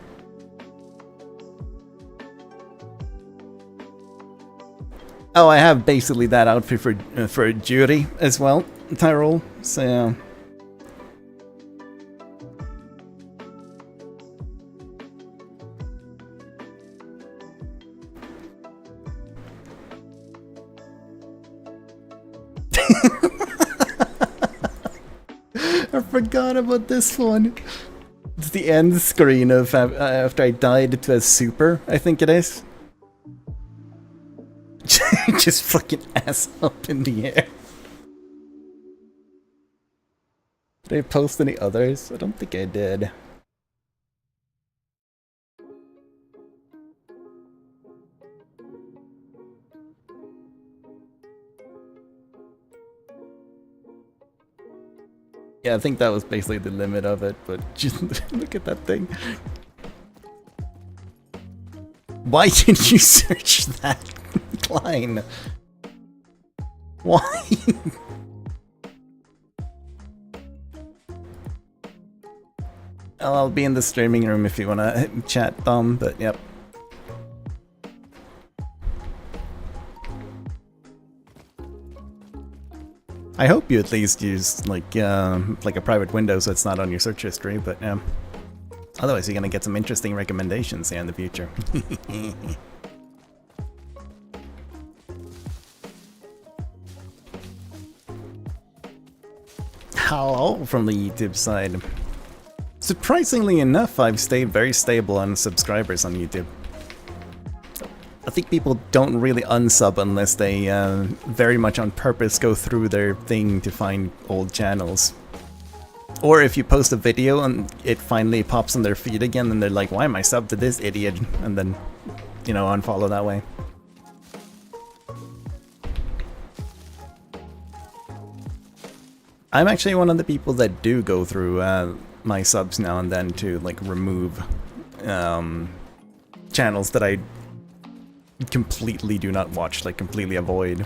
Oh, I have basically that outfit for a jury as well, Tyrol. So I forgot about this one. It's the end screen of after I died to a super, I think it is. Just fucking ass up in the air. Did I post any others? I don't think I did. Yeah, I think that was basically the limit of it, but just look at that thing. Why did you search that line? Why? I'll be in the streaming room if you wanna chat, Tom, but yep. I hope you at least use like a private window so it's not on your search history, but yeah. Otherwise you're gonna get some interesting recommendations here in the future. Hello from the YouTube side. Surprisingly enough, I've stayed very stable on subscribers on YouTube. I think people don't really unsub unless they very much on purpose go through their thing to find old channels. Or if you post a video and it finally pops on their feed again and they're like, why am I subbed to this idiot? And then, you know, unfollow that way. I'm actually one of the people that do go through my subs now and then to like remove channels that I completely do not watch, like completely avoid.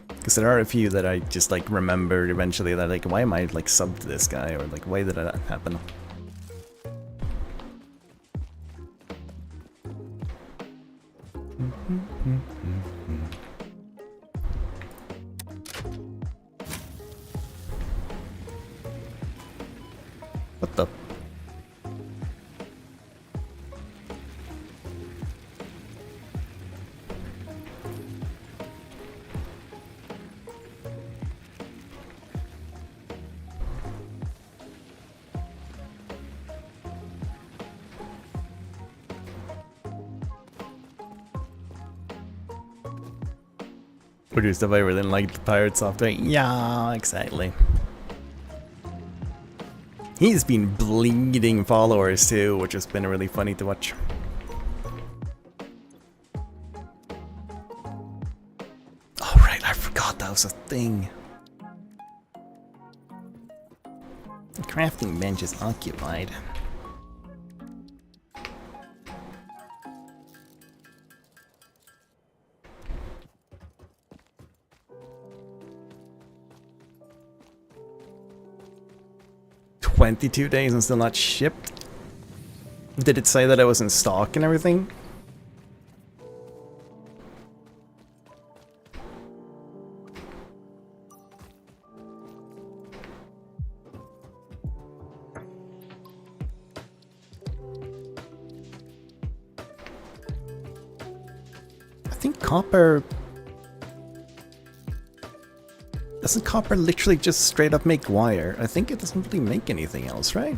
Because there are a few that I just like remembered eventually that like, why am I like subbed to this guy, or like why did that happen? What the? Produced if I really like the pirate software. Yeah, exactly. He's been bleeding followers too, which has been really funny to watch. Oh right, I forgot that was a thing. The crafting bench is occupied. $22 days and still not shipped? Did it say that it was in stock and everything? I think copper... Doesn't copper literally just straight up make wire? I think it doesn't really make anything else, right?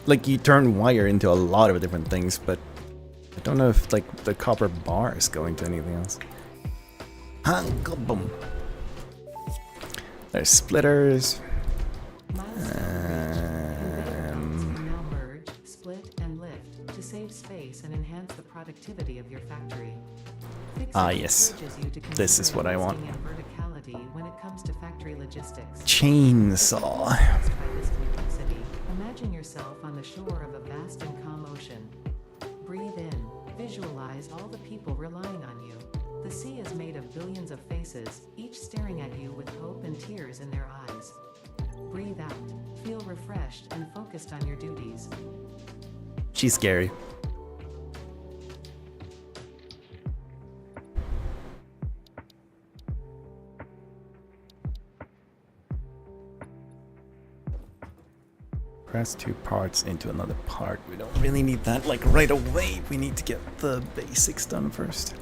Like, you turn wire into a lot of different things, but I don't know if, like, the copper bar is going to anything else. Boom. There's splitters. Now merge, split, and lift to save space and enhance the productivity of your factory. Yes. This is what I want. Verticality when it comes to factory logistics. Chainsaw. Imagine yourself on the shore of a vast and calm ocean. Breathe in. Visualize all the people relying on you. The sea is made of billions of faces, each staring at you with hope and tears in their eyes. Breathe out. Feel refreshed and focused on your duties. She's scary. Press 2 parts into another part. We don't really need that like right away. We need to get the basics done first.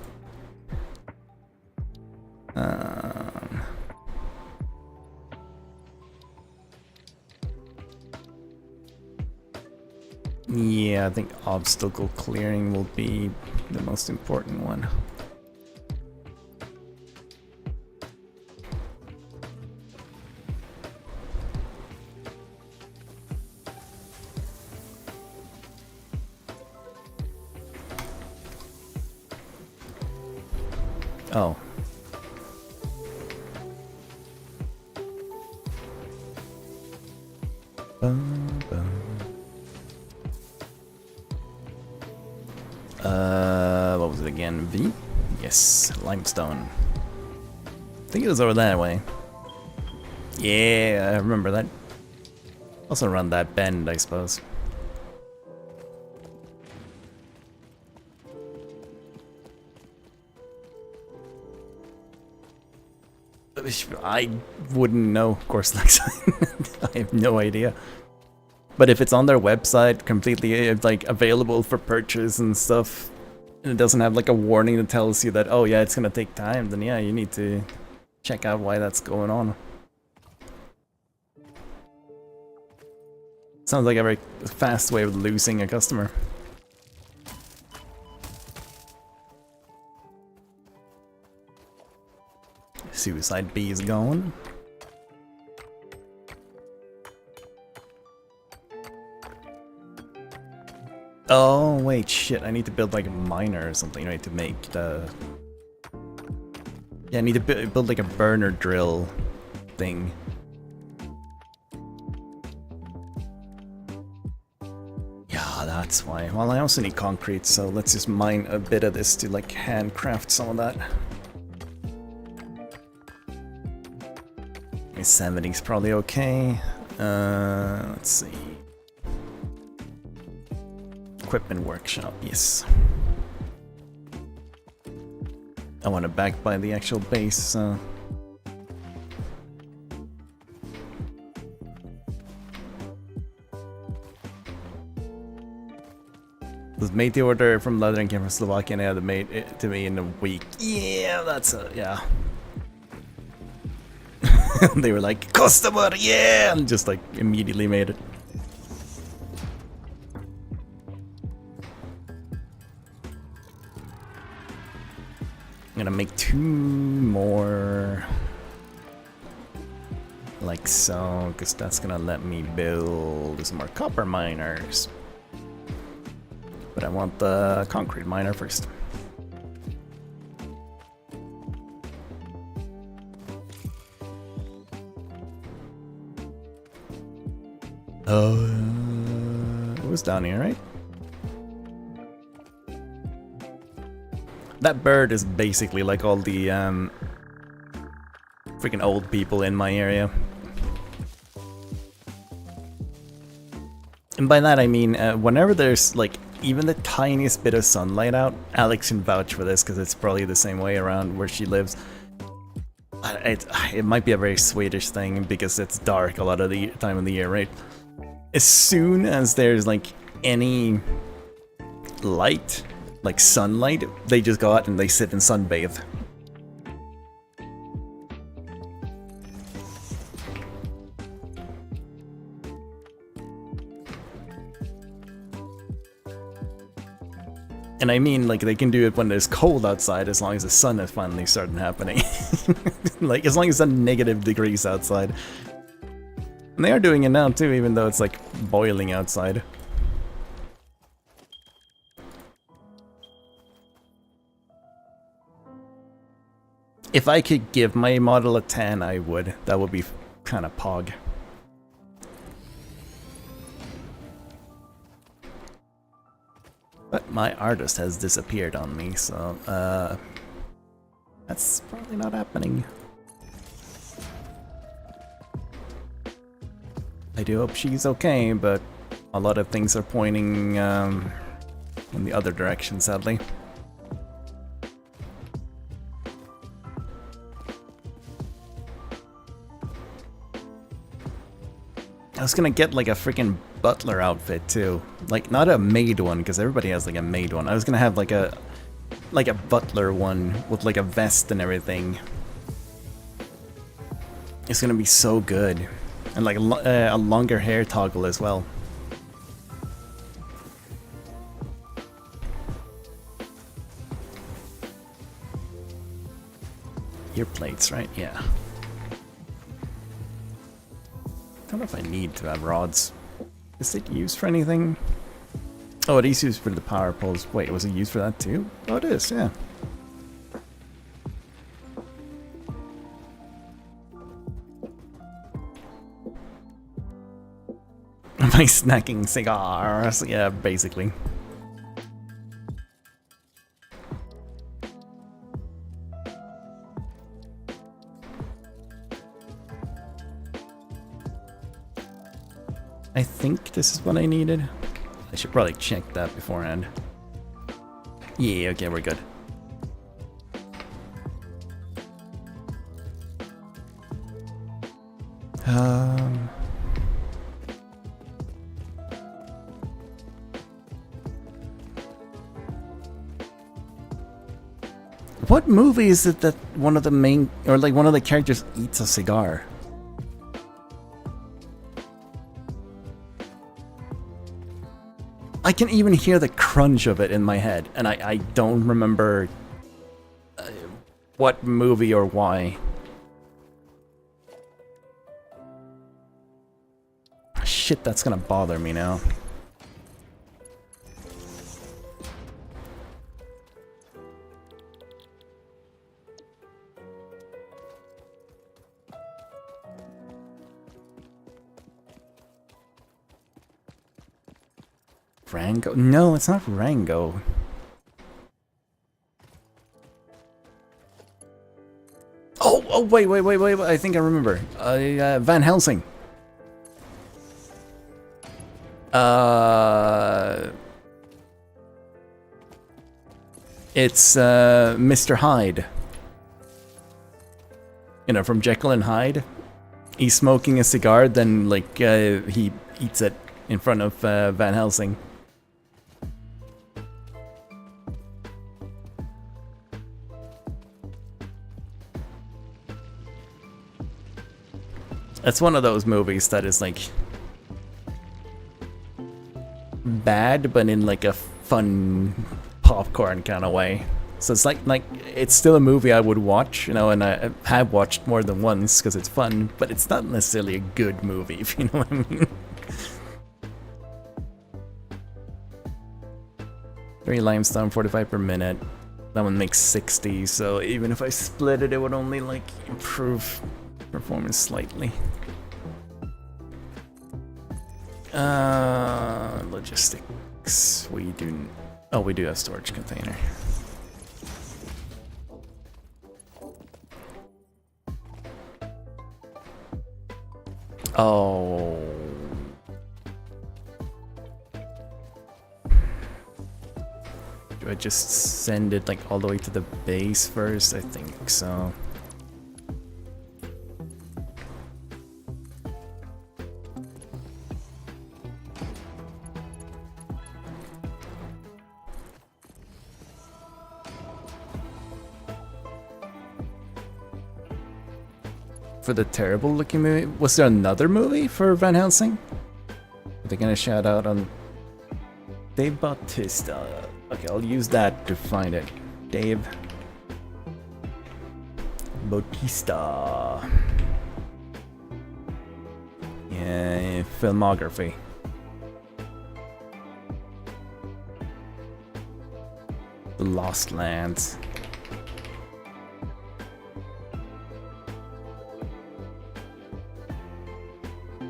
Yeah, I think obstacle clearing will be the most important one. Oh. What was it again? V? Yes, limestone. I think it was over that way. Yeah, I remember that. Also around that bend, I suppose. I wouldn't know, of course, next time. I have no idea. But if it's on their website, completely like available for purchase and stuff, and it doesn't have like a warning that tells you that, oh yeah, it's gonna take time, then yeah, you need to check out why that's going on. Sounds like a very fast way of losing a customer. Suicide bee is gone. Oh wait, shit! I need to build like a miner or something. I need to make the. Yeah, I need to build like a burner drill thing. Yeah, that's why. Well, I also need concrete, so let's just mine a bit of this to like handcraft some of that. 70's probably okay. Let's see. Equipment workshop, yes. I want to back by the actual base. Was made the order from Leather and came from Slovakia and they had made it to me in a week. Yeah, that's a yeah. They were like, customer, yeah! And just like immediately made it. I'm gonna make 2 more. Like so, because that's gonna let me build some more copper miners. But I want the concrete miner first. It was down here, right? That bird is basically like all the freaking old people in my area. And by that I mean whenever there's like even the tiniest bit of sunlight out, Alex can vouch for this because it's probably the same way around where she lives. It might be a very Swedish thing because it's dark a lot of the time of the year, right? As soon as there's like any light, like sunlight, they just go out and they sit and sunbathe. And I mean, like, they can do it when there's cold outside as long as the sun is finally starting happening. Like, as long as it's negative degrees outside. And they are doing it now too, even though it's like boiling outside. If I could give my model a 10, I would. That would be kind of pog. But my artist has disappeared on me, so that's probably not happening. I do hope she's okay, but a lot of things are pointing in the other direction, sadly. I was gonna get like a freaking butler outfit too, like not a maid one because everybody has like a maid one. I was gonna have like a butler one with like a vest and everything. It's gonna be so good, and like a longer hair toggle as well. Ear plates, right? Yeah. I don't know if I need to have rods. Is it used for anything? Oh, it is used for the power poles. Wait, was it used for that too? Oh, it is, yeah. Am I snacking cigars? Yeah, basically. I think this is what I needed. I should probably check that beforehand. Yeah, okay, we're good. What movie is it that one of the main, or like one of the characters eats a cigar? I can even hear the crunch of it in my head, and I don't remember what movie or why. Shit, that's gonna bother me now. Rango? No, it's not Rango. Oh, wait, I think I remember. Van Helsing. It's Mr. Hyde. You know, from Jekyll and Hyde. He's smoking a cigar, then like he eats it in front of Van Helsing. It's one of those movies that is like bad, but in like a fun popcorn kind of way. So it's like it's still a movie I would watch, you know, and I have watched more than once because it's fun, but it's not necessarily a good movie, if you know what I mean. 3 limestone, 45 per minute. That one makes 60, so even if I split it, it would only like improve performance slightly. Logistics. We do have storage container. Oh. Do I just send it like all the way to the base first? I think so. For the terrible looking movie? Was there another movie for Van Helsing? Are they gonna shout out on Dave Bautista? Okay, I'll use that to find it. Dave Bautista. Yeah, filmography. The Lost Lands.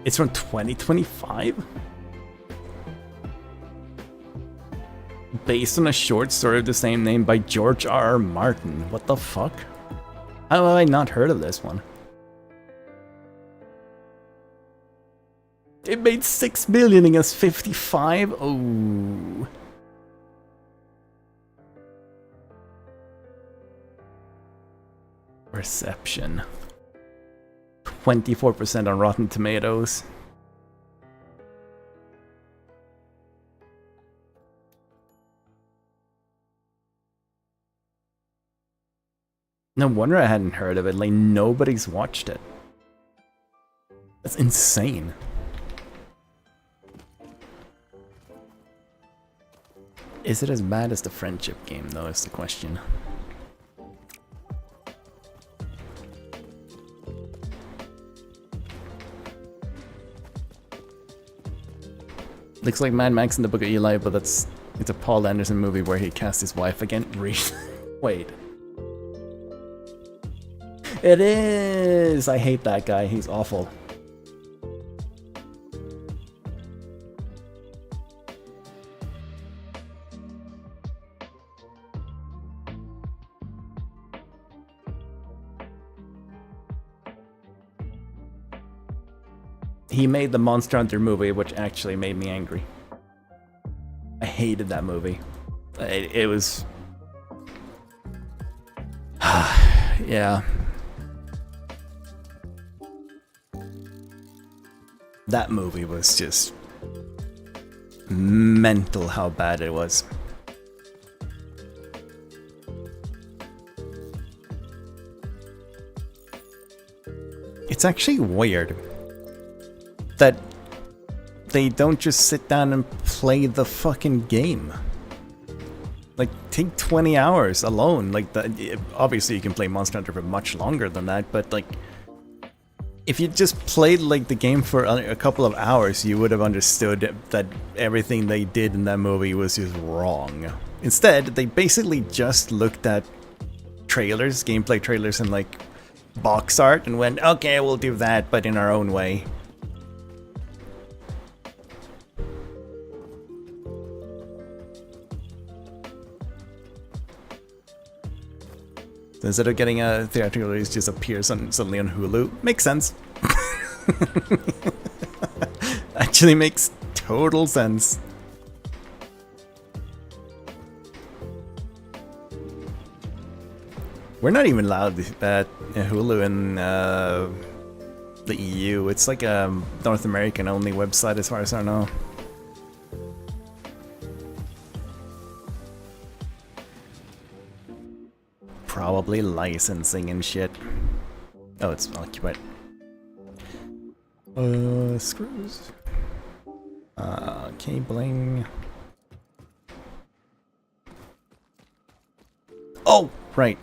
It's from 2025? Based on a short story of the same name by George R.R. Martin. What the fuck? How have I not heard of this one? It made 6 million against 55? Oh. Reception. 24% on Rotten Tomatoes. No wonder I hadn't heard of it, like nobody's watched it. That's insane. Is it as bad as the Friendship Game though, is the question. Looks like Mad Max in the Book of Eli, but it's a Paul Anderson movie where he cast his wife again. Wait. It is! I hate that guy, he's awful. He made the Monster Hunter movie, which actually made me angry. I hated that movie. It was... yeah. That movie was just... mental how bad it was. It's actually weird that they don't just sit down and play the fucking game. Like, take 20 hours alone. Like, obviously you can play Monster Hunter for much longer than that, but like, if you just played like the game for a couple of hours, you would have understood that everything they did in that movie was just wrong. Instead, they basically just looked at trailers, gameplay trailers, and like box art and went, okay, we'll do that, but in our own way. So instead of getting a theatrical release, just appears suddenly on Hulu. Makes sense. Actually makes total sense. We're not even allowed at Hulu in the EU. It's like a North American only website as far as I know. Probably licensing and shit. Oh, it's occupied. Screws. Cabling. Oh, right.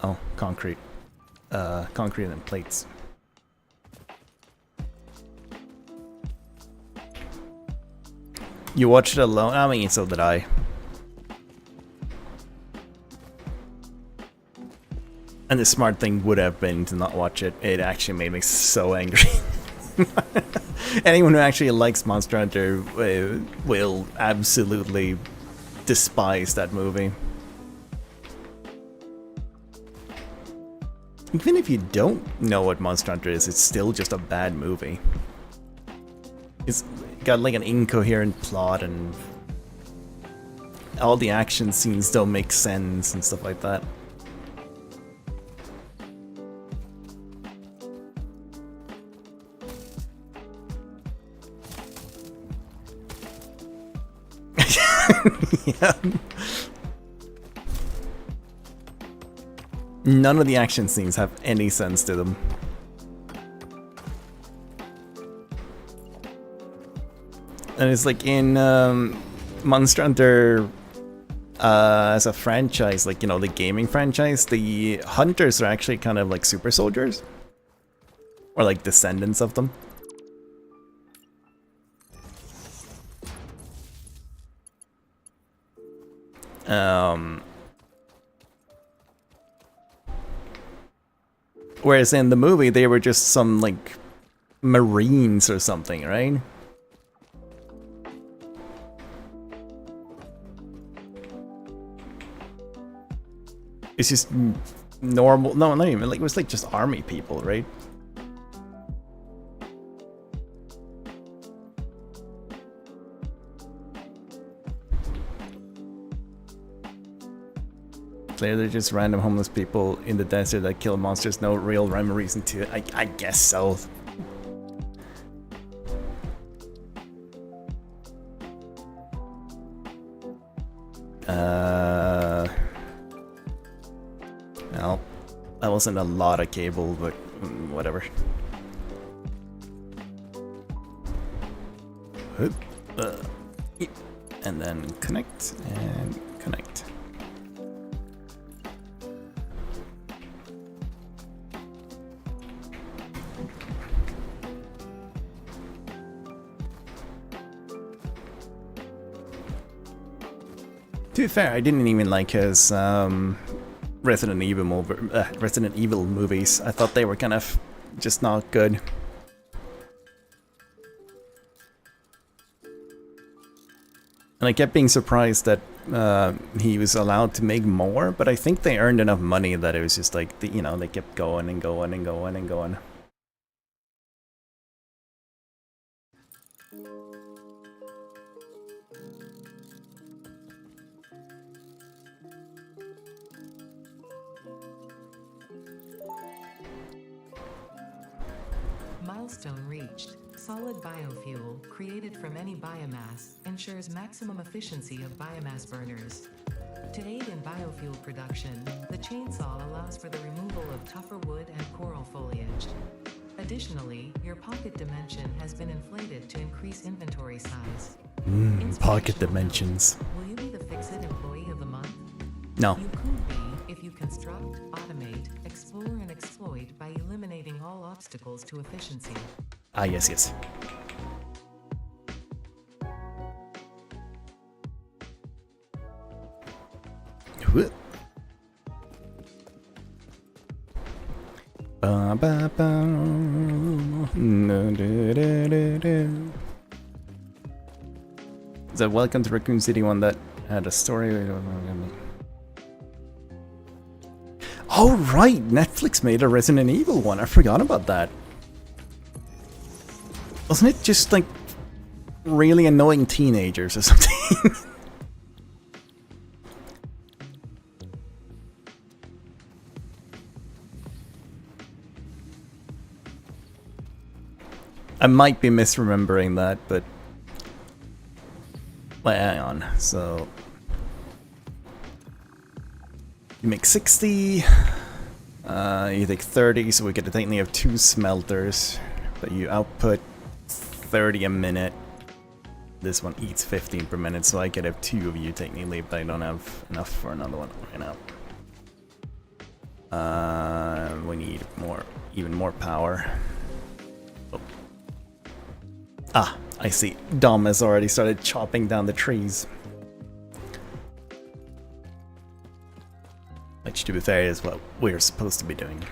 Oh, concrete. Concrete and plates. You watched it alone? I mean, so did I. And the smart thing would have been to not watch it. It actually made me so angry. Anyone who actually likes Monster Hunter will absolutely despise that movie. Even if you don't know what Monster Hunter is, it's still just a bad movie. It's got like an incoherent plot and all the action scenes don't make sense and stuff like that. Yeah. None of the action scenes have any sense to them. And it's like in Monster Hunter as a franchise, like, you know, the gaming franchise, the hunters are actually kind of like super soldiers. Or like descendants of them. Whereas in the movie, they were just some, like, Marines or something, right? It's just normal. No, not even. Like, it was like just army people, right? They're just random homeless people in the desert that kill monsters. No real rhyme or reason to it. I guess so. Well, that wasn't a lot of cable, but whatever. And then connect and connect. To be fair, I didn't even like his Resident Evil movies. I thought they were kind of just not good. And I kept being surprised that he was allowed to make more, but I think they earned enough money that it was just like, you know, they kept going and going and going and going. Milestone reached. Solid biofuel, created from any biomass, ensures maximum efficiency of biomass burners. To aid in biofuel production, the chainsaw allows for the removal of tougher wood and coral foliage. Additionally, your pocket dimension has been inflated to increase inventory size. Pocket dimensions. Will you be the Fix-It Employee of the Month? No. You could be if you construct, automate, explore, and exploit by eliminating all obstacles to efficiency. Ah, yes, yes. Ba, ba, ba. No, do, do, do, do. Is that Welcome to Raccoon City one that had a story? Oh, right! Netflix made a Resident Evil one. I forgot about that. Wasn't it just like really annoying teenagers or something? I might be misremembering that, but wait, hang on. So you make 60, you take 30, so we get to technically have 2 smelters, but you output 30 a minute. This one eats 15 per minute, so I could have 2 of you take me leave, but I don't have enough for another one right now. We need more, even more power. Oh. Ah, I see. Dom has already started chopping down the trees. Which, to be fair, is what we're supposed to be doing.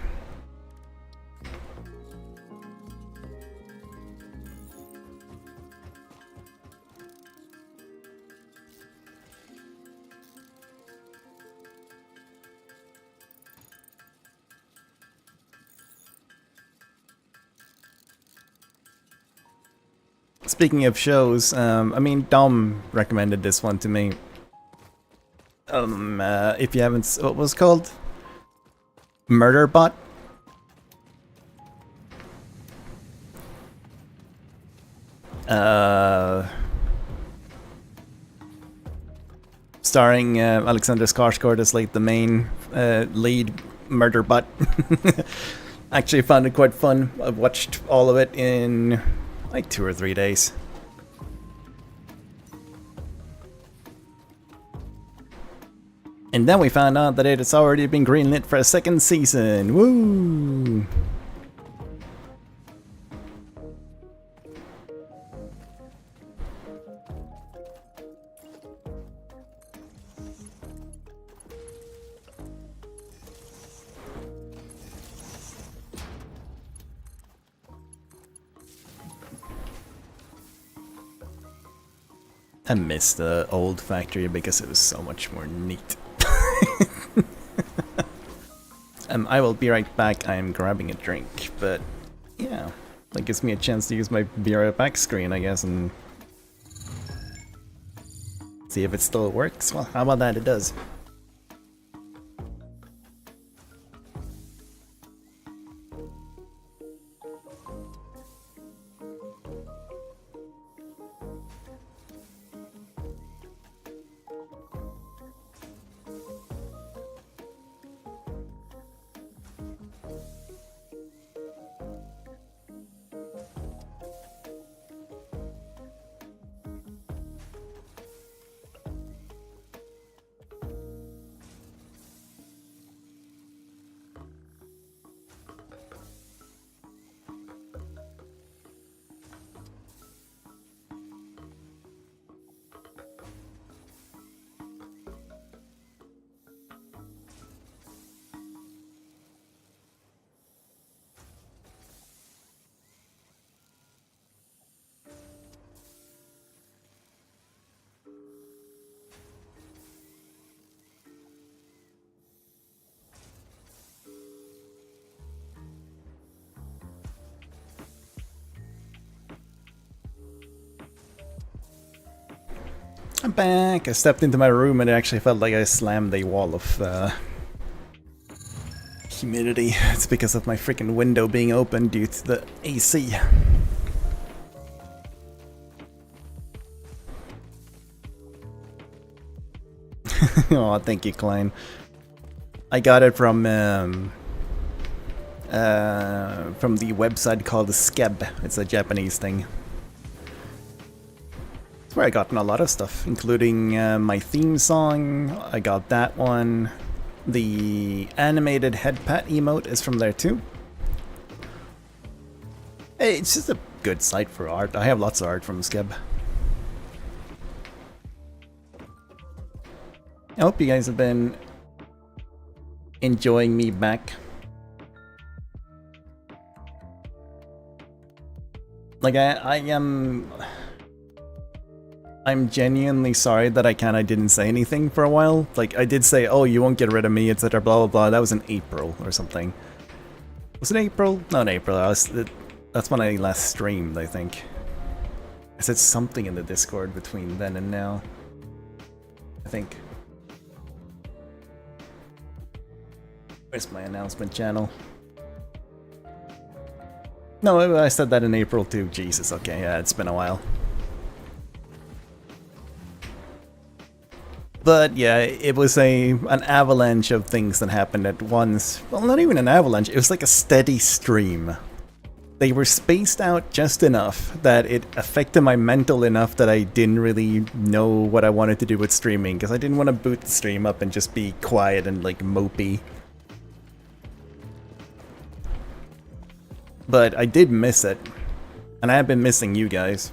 Speaking of shows, I mean, Dom recommended this one to me. If you haven't, what was it called? Murderbot? Starring Alexander Skarsgård as like the main lead Murderbot. Actually found it quite fun. I've watched all of it in like 2 or 3 days. And then we found out that it has already been greenlit for a 2nd season. Woo! I miss the old factory because it was so much more neat. I will be right back. I am grabbing a drink, but yeah, that gives me a chance to use my be right back screen, I guess, and see if it still works. Well, how about that? It does. I'm back. I stepped into my room and it actually felt like I slammed a wall of humidity. It's because of my freaking window being open due to the AC. Oh, thank you, Klein. I got it from the website called Skeb. It's a Japanese thing. It's where I gotten a lot of stuff, including my theme song. I got that one. The animated head pat emote is from there too. Hey, it's just a good site for art. I have lots of art from Skeb. I hope you guys have been enjoying me back. Like I'm genuinely sorry that I kinda didn't say anything for a while. Like, I did say, oh, you won't get rid of me, etc, blah blah blah. That was in April or something. Was it April? No, in April. That's when I last streamed, I think. I said something in the Discord between then and now, I think. Where's my announcement channel? No, I said that in April too. Jesus, okay, yeah, it's been a while. But yeah, it was an avalanche of things that happened at once. Well, not even an avalanche, it was like a steady stream they were spaced out just enough that it affected my mental enough that I didn't really know what I wanted to do with streaming, because I didn't want to boot the stream up and just be quiet and like mopey. But I did miss it, and I have been missing you guys.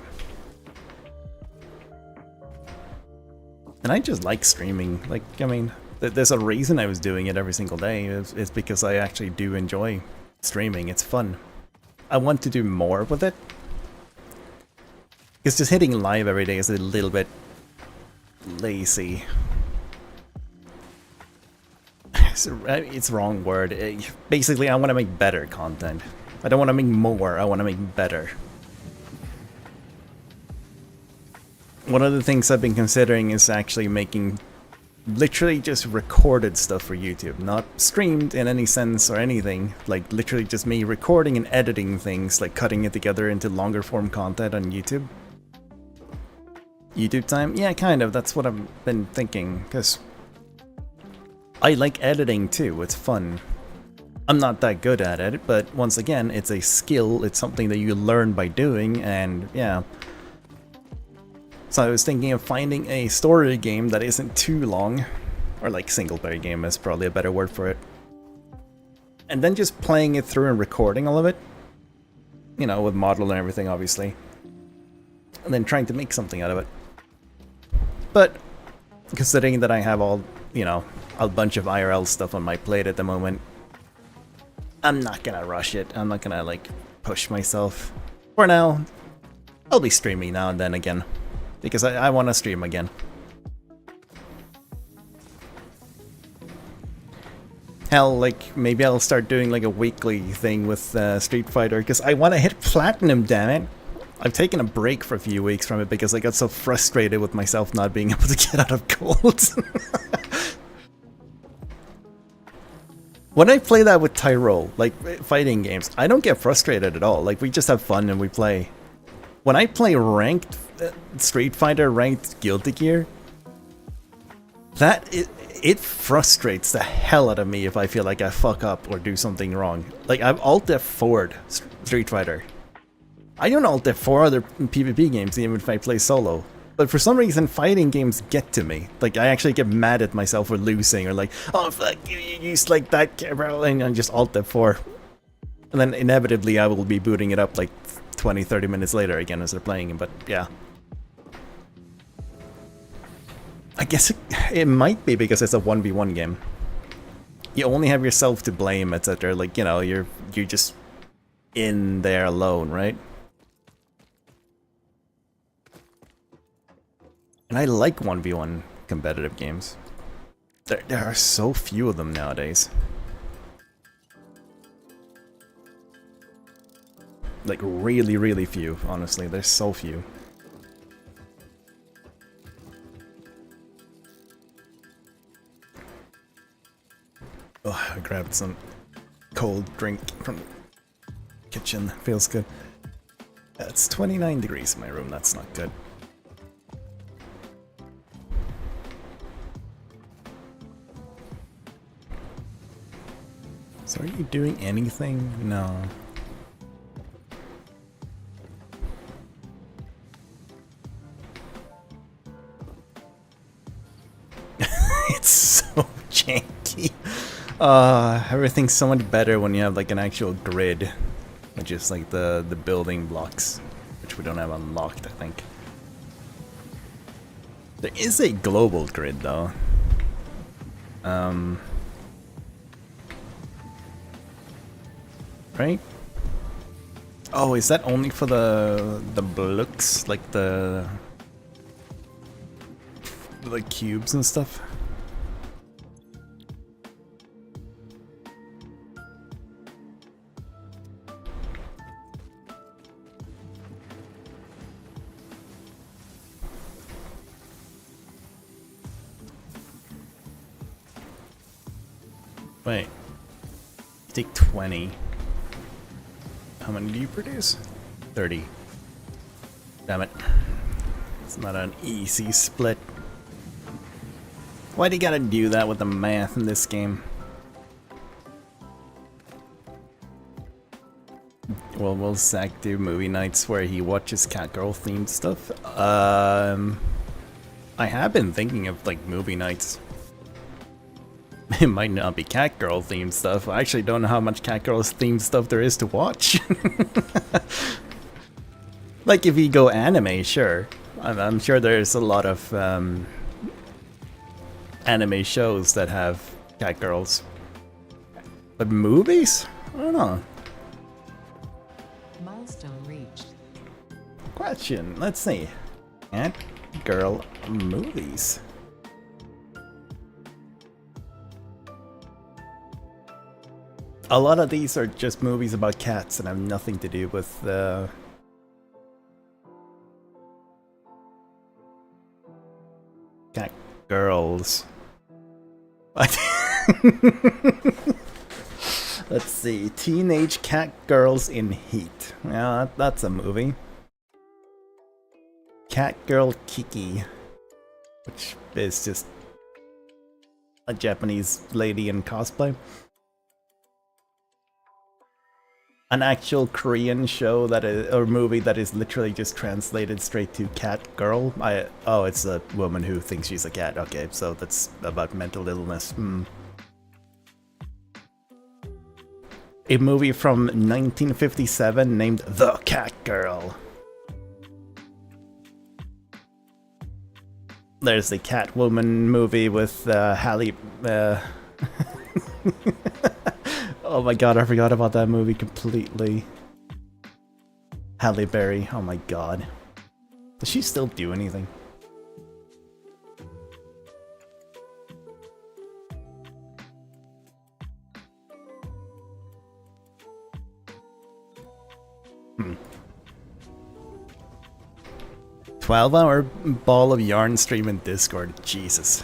And I just like streaming. Like, I mean, there's a reason I was doing it every single day. It's because I actually do enjoy streaming. It's fun. I want to do more with it. Because just hitting live every day is a little bit lazy. It's wrong word. Basically, I want to make better content. I don't want to make more, I want to make better. One of the things I've been considering is actually making literally just recorded stuff for YouTube, not streamed in any sense or anything, like literally just me recording and editing things, like cutting it together into longer form content on YouTube. YouTube time? Yeah, kind of, that's what I've been thinking, because I like editing too, it's fun. I'm not that good at it, but once again, it's a skill, it's something that you learn by doing, and yeah. So I was thinking of finding a story game that isn't too long, or like single player game is probably a better word for it. And then just playing it through and recording all of it. You know, with model and everything, obviously. And then trying to make something out of it. But, considering that I have all, you know, a bunch of IRL stuff on my plate at the moment, I'm not gonna rush it. I'm not gonna, like, push myself. For now, I'll be streaming now and then again. Because I want to stream again. Hell, like, maybe I'll start doing like a weekly thing with Street Fighter, because I want to hit Platinum, damn it! I've taken a break for a few weeks from it because I got so frustrated with myself not being able to get out of Gold. When I play that with Tyrol, like fighting games, I don't get frustrated at all. Like, we just have fun and we play. When I play ranked Street Fighter, ranked Guilty Gear, it frustrates the hell out of me if I feel like I fuck up or do something wrong. Like, I've Alt F4'd Street Fighter. I don't Alt F4 other PvP games even if I play solo. But for some reason, fighting games get to me. Like, I actually get mad at myself for losing, or like, oh fuck, you used like that camera, and I just Alt F4. And then inevitably I will be booting it up like 20-30 minutes later again as they're playing, but yeah. I guess it might be because it's a 1v1 game. You only have yourself to blame, etc. Like, you know, you're just in there alone, right? And I like 1v1 competitive games. There are so few of them nowadays. Like, really, really few, honestly. There's so few. Oh, I grabbed some cold drink from the kitchen. Feels good. It's 29 degrees in my room. That's not good. So are you doing anything? No. It's so janky. Everything's so much better when you have like an actual grid, which is like the building blocks, which we don't have unlocked, I think. There is a global grid though. Right? Oh, is that only for the blocks, like the cubes and stuff? Wait. Take 20. How many do you produce? 30. Damn it. It's not an easy split. Why do you gotta do that with the math in this game? will Zach do movie nights where he watches Catgirl themed stuff? I have been thinking of like movie nights. It might not be Catgirl themed stuff. I actually don't know how much Catgirl themed stuff there is to watch. Like if you go anime, sure. I'm sure there's a lot of anime shows that have Catgirls. But movies? I don't know. Milestone reached. Question. Let's see. Catgirl movies. A lot of these are just movies about cats and have nothing to do with cat girls. Let's see. Teenage cat girls in heat. Yeah, that's a movie. Catgirl Kiki, which is just a Japanese lady in cosplay. An actual Korean show that is, or movie that is literally just translated straight to cat girl. Oh, it's a woman who thinks she's a cat. Okay, so that's about mental illness. A movie from 1957 named The Cat Girl. There's the Catwoman movie with Halle. Oh my god, I forgot about that movie completely. Halle Berry, oh my god. Does she still do anything? Hmm. 12-hour ball of yarn stream in Discord, Jesus.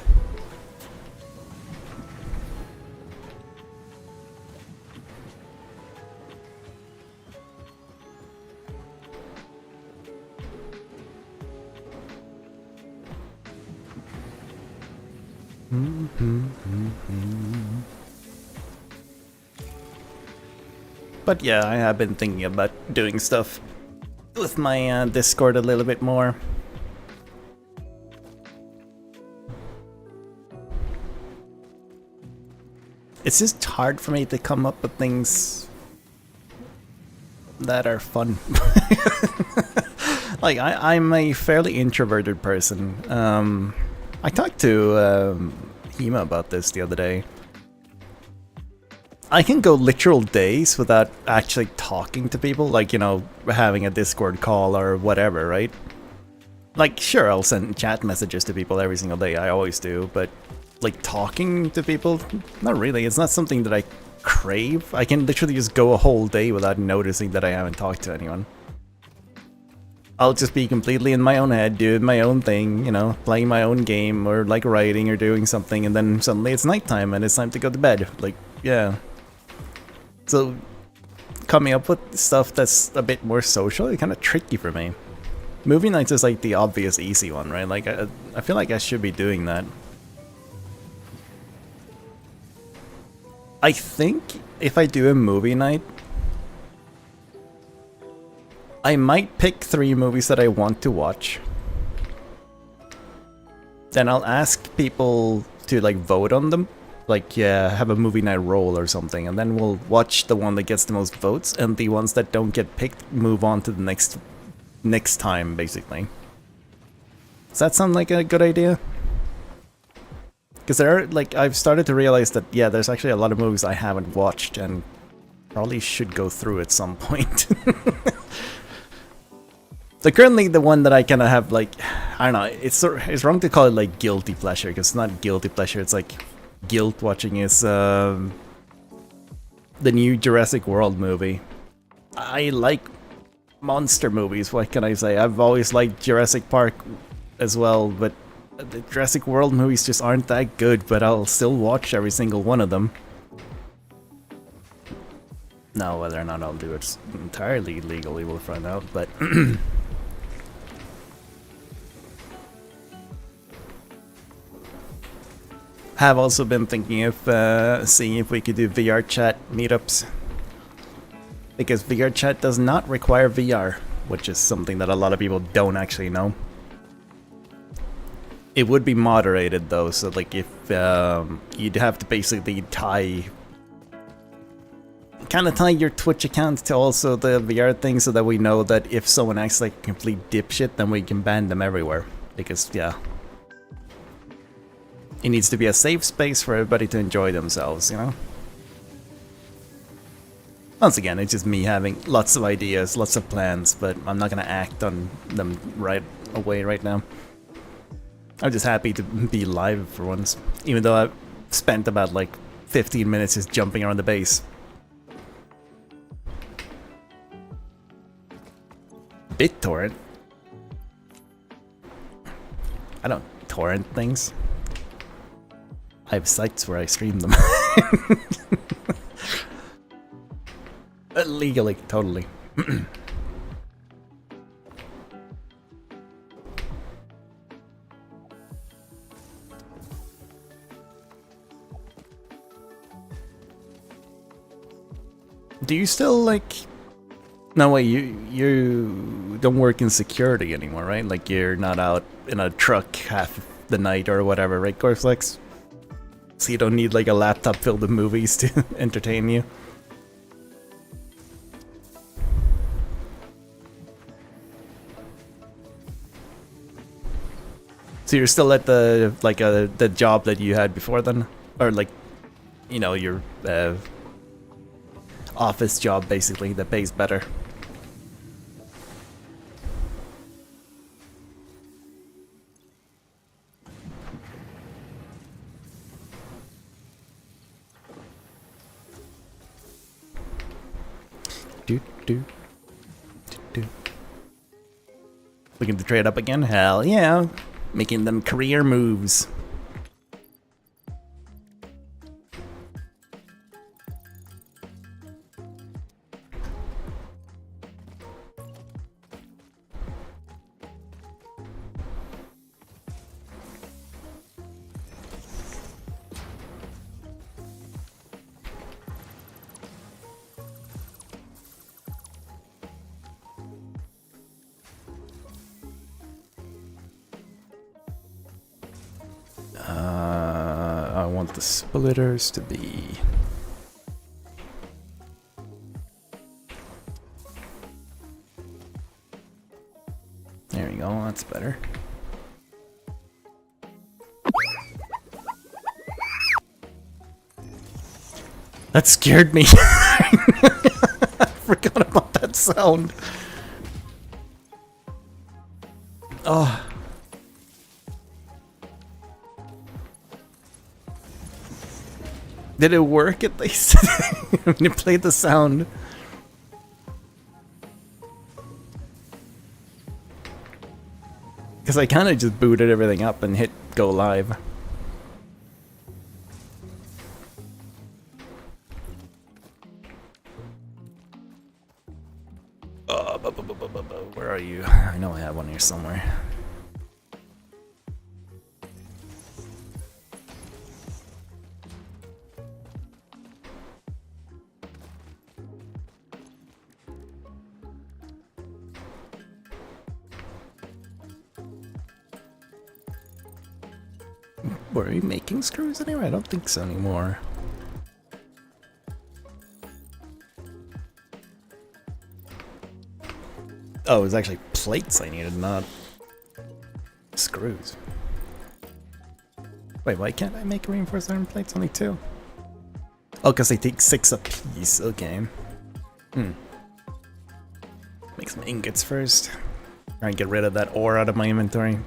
But yeah, I have been thinking about doing stuff with my Discord a little bit more. It's just hard for me to come up with things that are fun. Like, I'm a fairly introverted person. I talked to Hema about this the other day. I can go literal days without actually talking to people, like, you know, having a Discord call or whatever, right? Like, sure, I'll send chat messages to people every single day, I always do, but, like, talking to people? Not really, it's not something that I crave. I can literally just go a whole day without noticing that I haven't talked to anyone. I'll just be completely in my own head, doing my own thing, you know, playing my own game, or, like, writing or doing something, and then suddenly it's nighttime and it's time to go to bed. Like, yeah. So, coming up with stuff that's a bit more social is kind of tricky for me. Movie nights is like the obvious easy one, right? Like, I feel like I should be doing that. I think if I do a movie night, I might pick 3 movies that I want to watch. Then I'll ask people to, like, vote on them. Like, yeah, have a movie night roll or something, and then we'll watch the one that gets the most votes, and the ones that don't get picked move on to the next time, basically. Does that sound like a good idea? Because there are, like, I've started to realize that, yeah, there's actually a lot of movies I haven't watched, and probably should go through at some point. So currently the one that I kind of have, like, I don't know, it's wrong to call it, like, guilty pleasure, because it's not guilty pleasure, it's like guilt watching is the new Jurassic World movie. I like monster movies, what can I say? I've always liked Jurassic Park as well, but the Jurassic World movies just aren't that good, but I'll still watch every single one of them. Now, whether or not I'll do it entirely legally, we'll find out, but have also been thinking of seeing if we could do VR chat meetups. because VR chat does not require VR, which is something that a lot of people don't actually know. It would be moderated though, so like if you'd have to basically kind of tie your Twitch account to also the VR thing, so that we know that if someone acts like a complete dipshit, then we can ban them everywhere. Because yeah, it needs to be a safe space for everybody to enjoy themselves, you know? Once again, it's just me having lots of ideas, lots of plans, but I'm not gonna act on them right away right now. I'm just happy to be live for once, even though I've spent about like 15 minutes just jumping around the base. BitTorrent? I don't torrent things. I have sites where I stream them. Legally, totally. Do you still like... No, wait, you don't work in security anymore, right? Like you're not out in a truck half the night or whatever, right, Gorflex? So you don't need like a laptop filled with movies to entertain you? So you're still at the the job that you had before then, or like, you know, your office job basically that pays better. Looking to trade up again? Hell yeah! Making them career moves. I want the splitters to be... There you go, that's better. That scared me. I forgot about that sound. Oh. Did it work at least? When you played the sound. Because I kind of just booted everything up and hit go live. Where are you? I know I have one here somewhere. Were we making screws anyway? I don't think so anymore. Oh, it was actually plates I needed, not screws. Wait, why can't I make reinforced iron plates? Only 2. Oh, because they take 6 a piece. Okay. Make some ingots first. Try and get rid of that ore out of my inventory.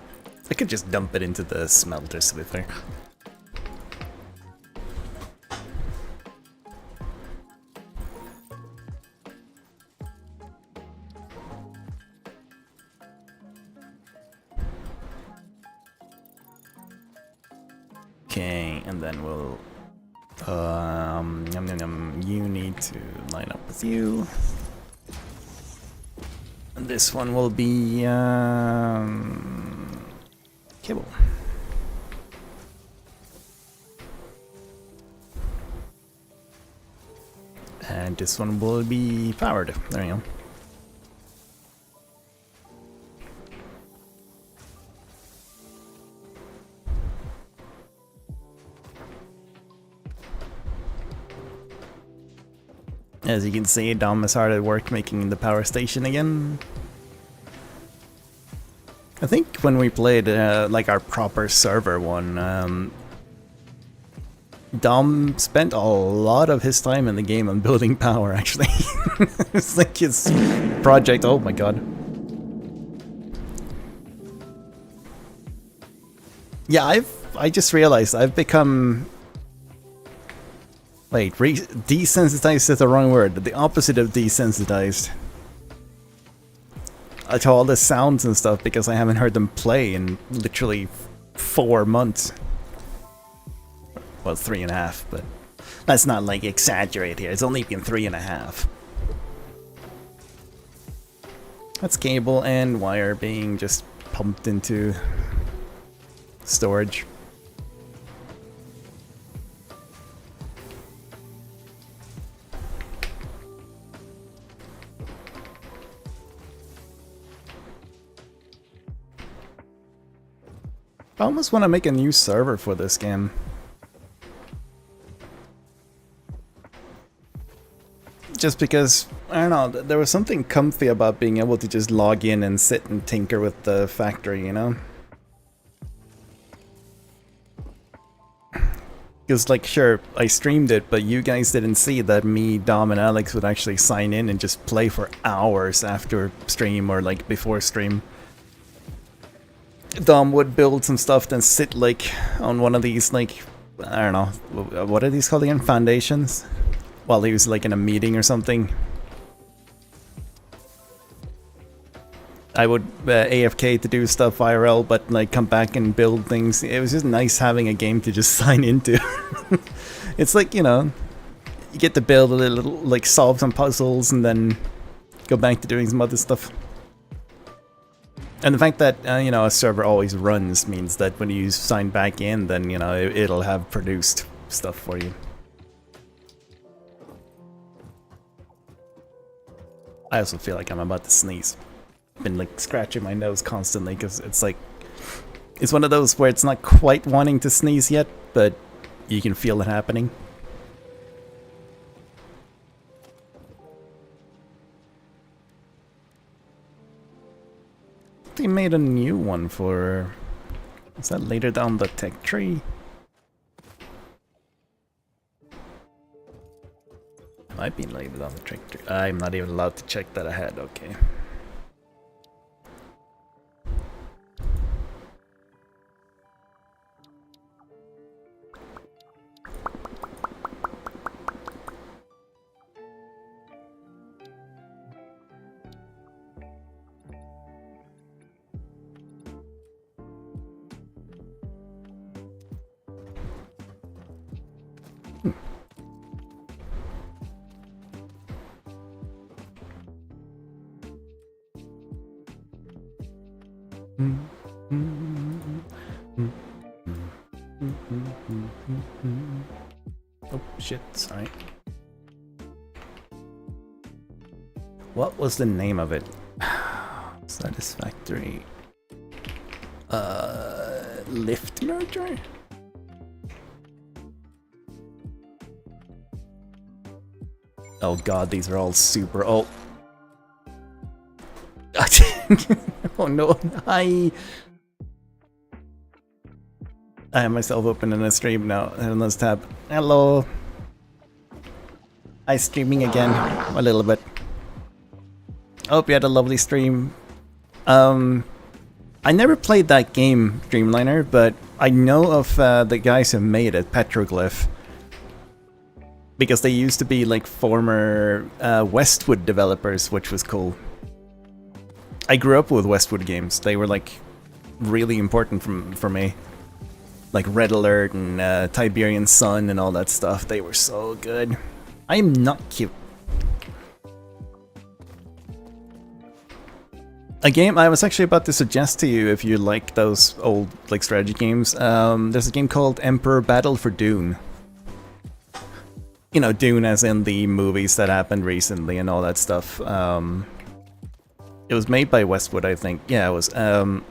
I could just dump it into the smelter, to be fair. Okay, and then we'll... you need to line up with you. And this one will be... cable. And And this one will be powered. There you go. As you can see, Dom is hard at work making the power station again. I think when we played like our proper server one, Dom spent a lot of his time in the game on building power, actually. It's like his project, oh my god. Yeah, I just realized I've become... Wait, desensitized is the wrong word. The opposite of desensitized. To all the sounds and stuff because I haven't heard them play in literally 4 months. Well, 3.5, but let's not like exaggerate here. It's only been 3.5. That's cable and wire being just pumped into storage. I almost want to make a new server for this game. Just because, I don't know, there was something comfy about being able to just log in and sit and tinker with the factory, you know? Because, like, sure, I streamed it, but you guys didn't see that me, Dom, and Alex would actually sign in and just play for hours after stream or, like, before stream. Dom would build some stuff, then sit, like, on one of these, like, I don't know, what are these called again? Foundations? While he was, like, in a meeting or something. I would AFK to do stuff IRL, but, like, come back and build things. It was just nice having a game to just sign into. It's like, you know, you get to build a little, like, solve some puzzles and then go back to doing some other stuff. And the fact that, you know, a server always runs means that when you sign back in, then, you know, it'll have produced stuff for you. I also feel like I'm about to sneeze. I've been, like, scratching my nose constantly because it's like... It's one of those where it's not quite wanting to sneeze yet, but you can feel it happening. They made a new one for... Is that later down the tech tree? Might be later down the tech tree. I'm not even allowed to check that ahead, okay. Oh shit, sorry. What was the name of it? Satisfactory. Lift merger? Oh god, these are all super old. Oh no, I have myself open in a stream now. Let's tab. Hello. I'm streaming again a little bit. Hope you had a lovely stream. I never played that game, Dreamliner, but I know of the guys who made it, Petroglyph. Because they used to be like former Westwood developers, which was cool. I grew up with Westwood games. They were like really important for me. Like Red Alert and Tiberian Sun and all that stuff. They were so good. I am not cute. A game I was actually about to suggest to you if you like those old like strategy games. There's a game called Emperor Battle for Dune. you know, Dune as in the movies that happened recently and all that stuff. It was made by Westwood, I think. Yeah, it was. And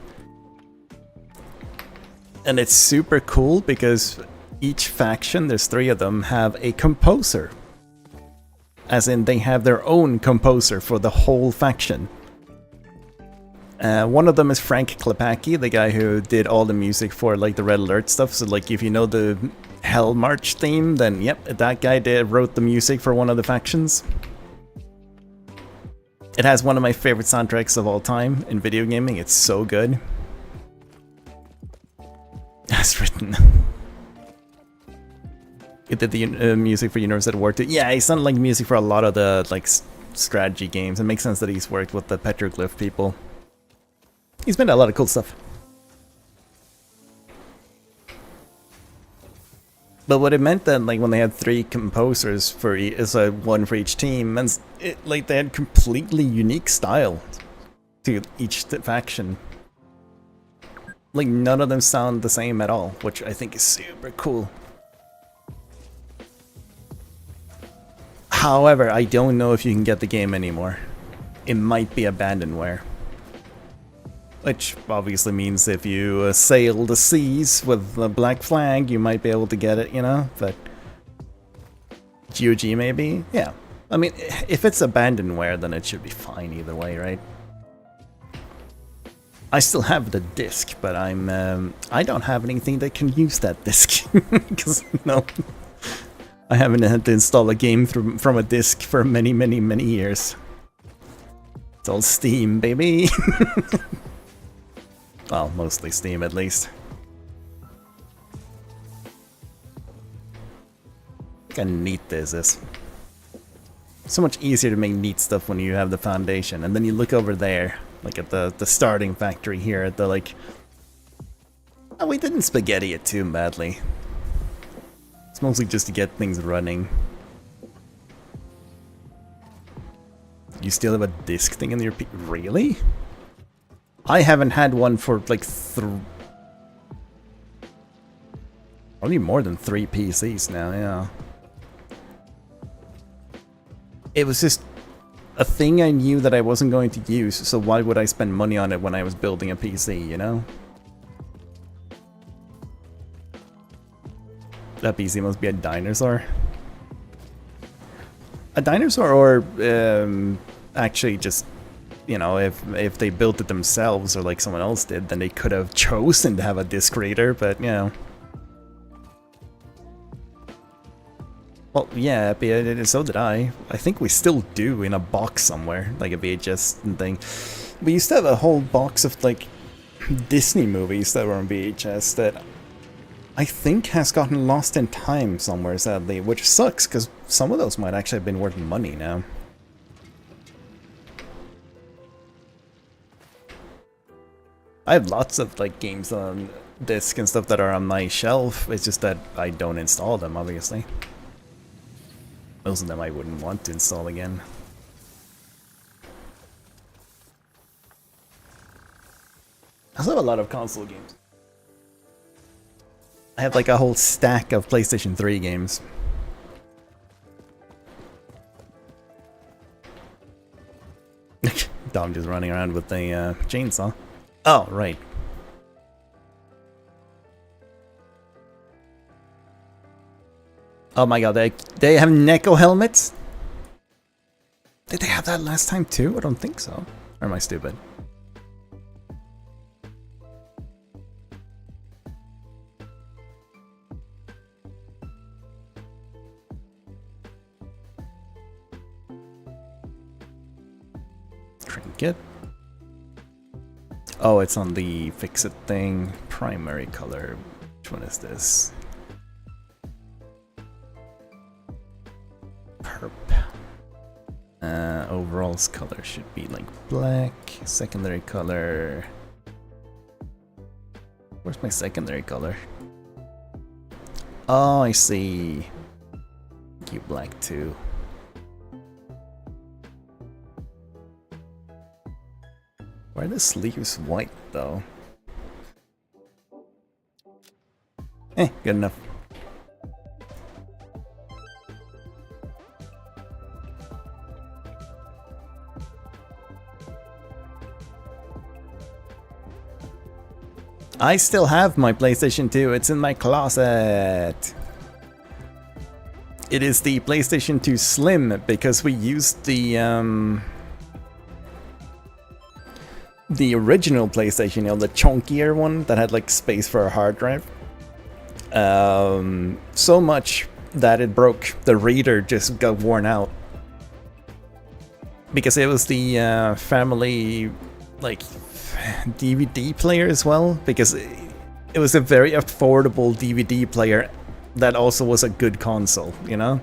it's super cool because each faction, there's 3 of them, have a composer. As in, they have their own composer for the whole faction. One of them is Frank Klepacki, the guy who did all the music for like the Red Alert stuff. So like if you know the Hell March theme, then yep, that guy wrote the music for one of the factions. It has one of my favorite soundtracks of all time in video gaming. It's so good. As written. It did the music for Universe at War 2. Yeah, he's done like music for a lot of the like strategy games. It makes sense that he's worked with the Petroglyph people. He's been a lot of cool stuff. But what it meant then, like when they had 3 composers for one for each team, and like they had completely unique style to each faction. Like none of them sound the same at all, which I think is super cool. However, I don't know if you can get the game anymore. It might be abandonware. Which obviously means if you sail the seas with the black flag, you might be able to get it, you know? But GOG maybe? Yeah. I mean, if it's abandonware, then it should be fine either way, right? I still have the disc, but I don't have anything that can use that disc. Because, no. I haven't had to install a game from a disc for many, many, many years. It's all Steam, baby! Well, mostly Steam at least. Look how neat this is. So much easier to make neat stuff when you have the foundation, and then you look over there, like at the starting factory here, at the like... Oh, we didn't spaghetti it too badly. It's mostly just to get things running. You still have a disc thing in your really? I haven't had one for like probably more than 3 PCs now, yeah. It was just a thing I knew that I wasn't going to use, so why would I spend money on it when I was building a PC, you know? That PC must be a dinosaur. A dinosaur or actually just, you know, if they built it themselves or like someone else did, then they could have chosen to have a disc reader, but you know. Well, yeah, so did I. I think we still do in a box somewhere, like a VHS thing. We used to have a whole box of like Disney movies that were on VHS that I think has gotten lost in time somewhere, sadly, which sucks because some of those might actually have been worth money now. I have lots of like games on disc and stuff that are on my shelf. It's just that I don't install them, obviously. Most of them I wouldn't want to install again. I also have a lot of console games. I have like a whole stack of PlayStation 3 games. Dom just running around with a chainsaw. Oh, right. Oh my god, they have Neko helmets? Did they have that last time too? I don't think so. Or am I stupid? Trinket. Oh, it's on the fix it thing. Primary color. Which one is this? Perp. Overall's color should be like black. Secondary color. Where's my secondary color? Oh, I see. You black too. Why are the sleeves white though? Good enough. I still have my PlayStation 2. It's in my closet. It is the PlayStation 2 Slim because we used the original PlayStation, you know, the chunkier one that had like space for a hard drive. So much that it broke. The reader just got worn out because it was the family like DVD player as well, because it was a very affordable DVD player that also was a good console, you know?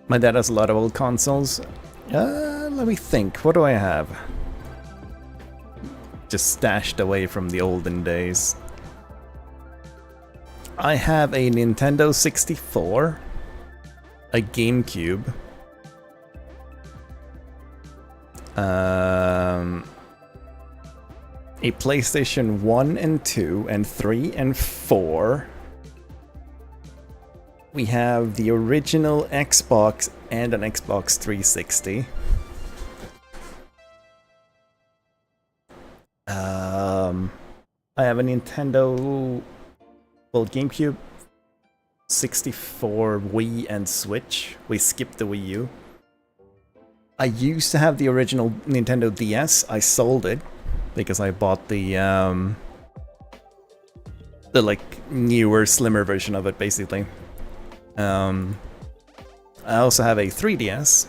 My dad has a lot of old consoles. Let me think, what do I have? Just stashed away from the olden days. I have a Nintendo 64, a GameCube, a PlayStation 1 and 2 and 3 and 4. We have the original Xbox and an Xbox 360. I have a Nintendo, well, GameCube, 64, Wii, and Switch. We skipped the Wii U. I used to have the original Nintendo DS. I sold it because I bought the like newer, slimmer version of it, basically. I also have a 3DS.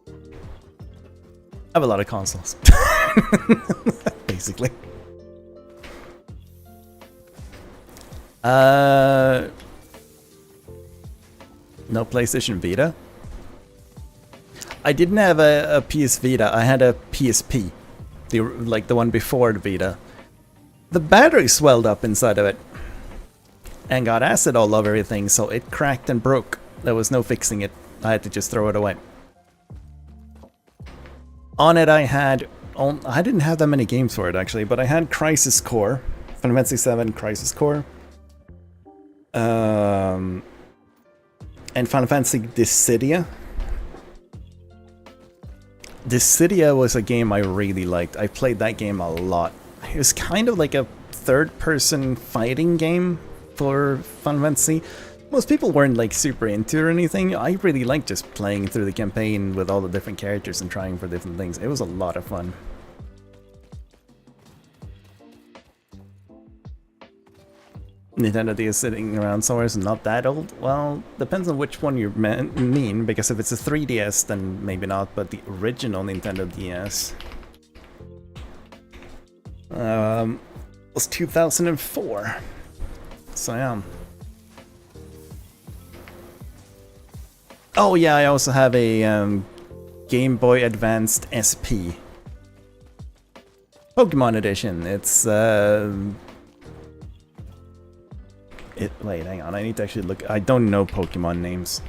I have a lot of consoles, basically. No PlayStation Vita. I didn't have a PS Vita. I had a PSP, the one before the Vita. The battery swelled up inside of it and got acid all over everything, so it cracked and broke. There was no fixing it. I had to just throw it away. On it, I didn't have that many games for it actually, but I had Crisis Core, Final Fantasy VII Crisis Core. And Final Fantasy Dissidia. Dissidia was a game I really liked. I played that game a lot. It was kind of like a third-person fighting game for Final Fantasy. Most people weren't like super into it or anything. I really liked just playing through the campaign with all the different characters and trying for different things. It was a lot of fun. Nintendo DS sitting around somewhere is not that old. Well, depends on which one you mean, because if it's a 3DS, then maybe not, but the original Nintendo DS was 2004. So yeah. Oh yeah, I also have a Game Boy Advanced SP. Pokemon Edition. It's wait, hang on, I need to actually look. I don't know Pokemon names.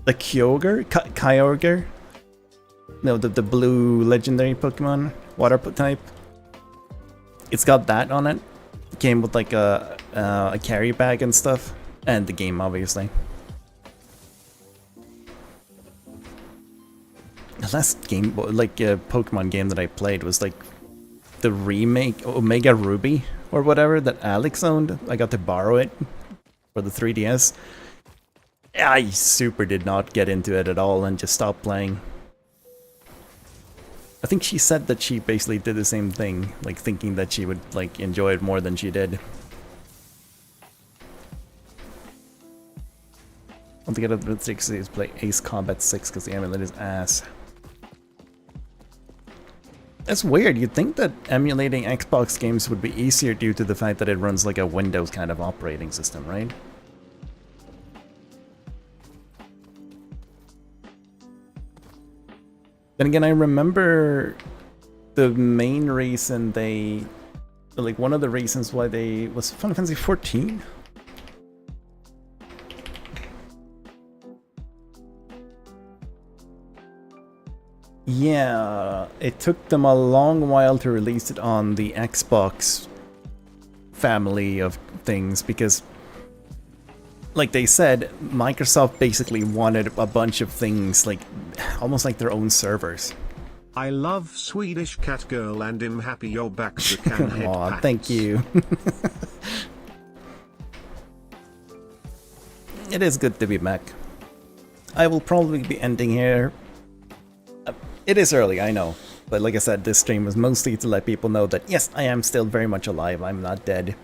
The Kyogre? Kyogre? No, the blue legendary Pokemon, water type. It's got that on it. It came with like a carry bag and stuff, and the game obviously. The last game, like a Pokemon game that I played was like the remake Omega Ruby or whatever that Alex owned. I got to borrow it for the 3DS. I super did not get into it at all and just stopped playing. I think she said that she basically did the same thing, like thinking that she would like enjoy it more than she did. I want to get up to 6 is play Ace Combat 6 because the amulet is ass. That's weird. You'd think that emulating Xbox games would be easier due to the fact that it runs like a Windows kind of operating system, right? Then again, I remember the main reason they, like one of the reasons why they, was Final Fantasy 14? Yeah, it took them a long while to release it on the Xbox family of things because, like they said, Microsoft basically wanted a bunch of things, like almost like their own servers. I love Swedish cat girl and I'm happy you're back. The can head Aw, pats. thank you. It is good to be back. I will probably be ending here. It is early, I know. But like I said, this stream was mostly to let people know that yes, I am still very much alive. I'm not dead.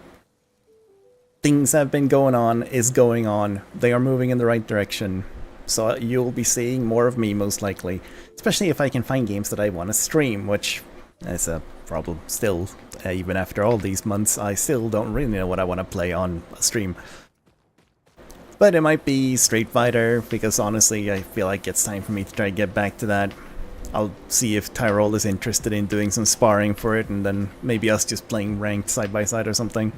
Things have been going on, is going on. They are moving in the right direction. So you'll be seeing more of me most likely. Especially if I can find games that I want to stream, which is a problem still. Even after all these months, I still don't really know what I want to play on a stream. But it might be Street Fighter, because honestly, I feel like it's time for me to try to get back to that. I'll see if Tyrol is interested in doing some sparring for it, and then maybe us just playing ranked side by side or something.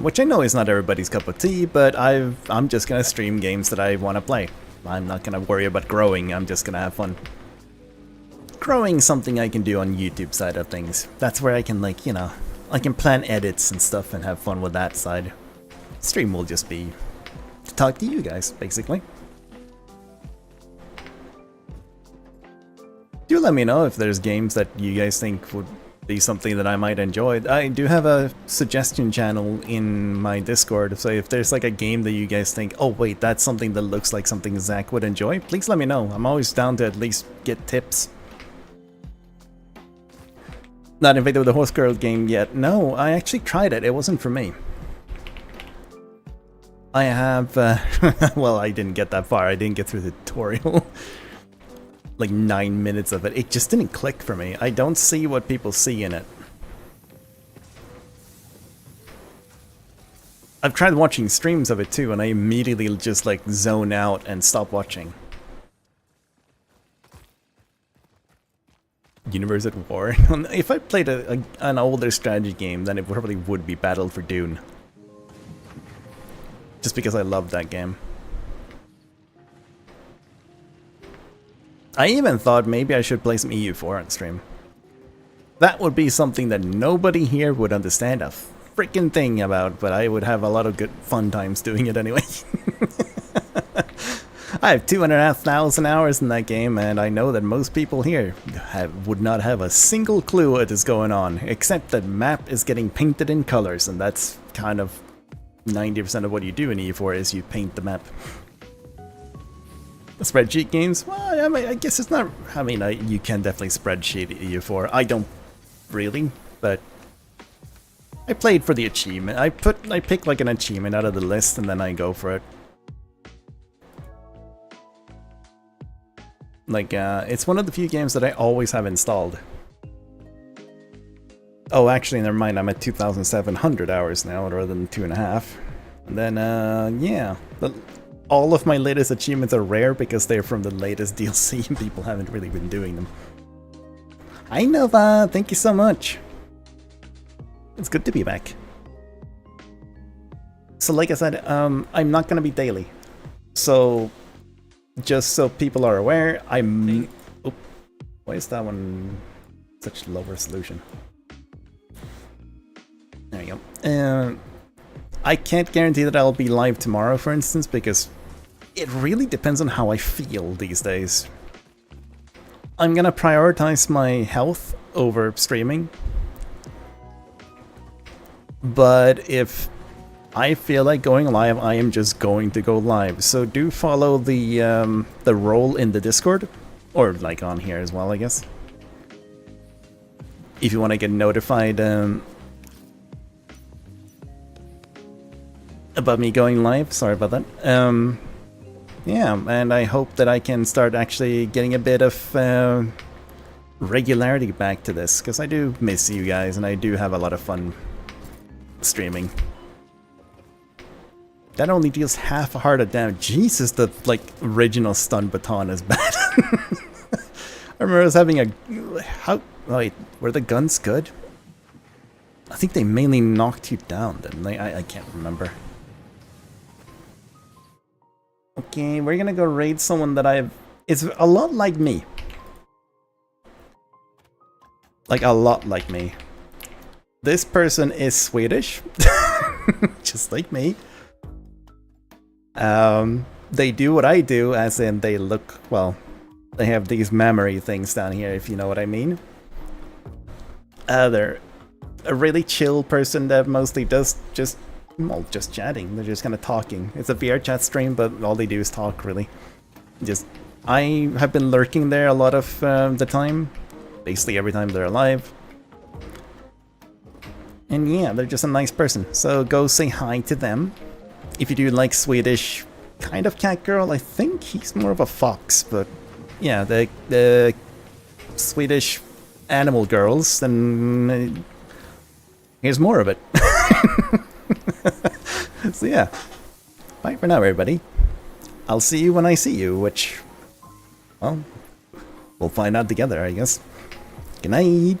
Which I know is not everybody's cup of tea, but I'm just gonna stream games that I want to play. I'm not gonna worry about growing, I'm just gonna have fun. Growing something I can do on YouTube side of things. That's where I can, like, you know, I can plan edits and stuff and have fun with that side. Stream will just be to talk to you guys, basically. Do let me know if there's games that you guys think would be something that I might enjoy. I do have a suggestion channel in my Discord, so if there's like a game that you guys think, oh wait, that's something that looks like something Zach would enjoy, please let me know. I'm always down to at least get tips. Not Invaded with the Horse Girl game yet. No, I actually tried it. It wasn't for me. I have, well, I didn't get that far. I didn't get through the tutorial. Like 9 minutes of it. It just didn't click for me. I don't see what people see in it. I've tried watching streams of it too, and I immediately just like zone out and stop watching. Universe at War. If I played an older strategy game, then it probably would be Battle for Dune. Just because I love that game. I even thought maybe I should play some EU4 on stream. That would be something that nobody here would understand a freaking thing about, but I would have a lot of good fun times doing it anyway. I have 2,500 hours in that game, and I know that most people here would not have a single clue what is going on, except that map is getting painted in colors, and that's kind of 90% of what you do in EU4 is you paint the map. Spreadsheet games? Well, I mean, I guess it's not... I mean, you can definitely spreadsheet EU4. I don't really, but... I played for the achievement. I pick like an achievement out of the list, and then I go for it. Like, it's one of the few games that I always have installed. Oh, actually, never mind, I'm at 2,700 hours now, rather than 2.5. And then, yeah. All of my latest achievements are rare because they're from the latest DLC and people haven't really been doing them. Hi Nova, thank you so much. It's good to be back. So like I said, I'm not gonna be daily. So, just so people are aware, I'm... Oh, why is that one such low resolution? There you go. I can't guarantee that I'll be live tomorrow, for instance, because it really depends on how I feel these days. I'm gonna prioritize my health over streaming. But if I feel like going live, I am just going to go live. So do follow the role in the Discord, or like on here as well, I guess. If you want to get notified about me going live, sorry about that. Yeah, and I hope that I can start actually getting a bit of regularity back to this, because I do miss you guys, and I do have a lot of fun streaming. That only deals half a heart of damage. Jesus, the like original stun baton is bad. I remember I was having a... How... Wait, were the guns good? I think they mainly knocked you down, didn't they? I can't remember. Okay, we're gonna go raid someone that I've... It's a lot like me. Like, a lot like me. This person is Swedish. Just like me. They do what I do, as in they look... Well, they have these memory things down here, if you know what I mean. They're a really chill person that mostly does just chatting. They're just kind of talking. It's a VR chat stream, but all they do is talk, really. I have been lurking there a lot of the time. Basically every time they're alive. And yeah, they're just a nice person. So go say hi to them. If you do like Swedish kind of cat girl, I think he's more of a fox, but yeah, the Swedish animal girls, then here's more of it. So yeah, bye for now, everybody. I'll see you when I see you, which, well, we'll find out together, I guess. Good night.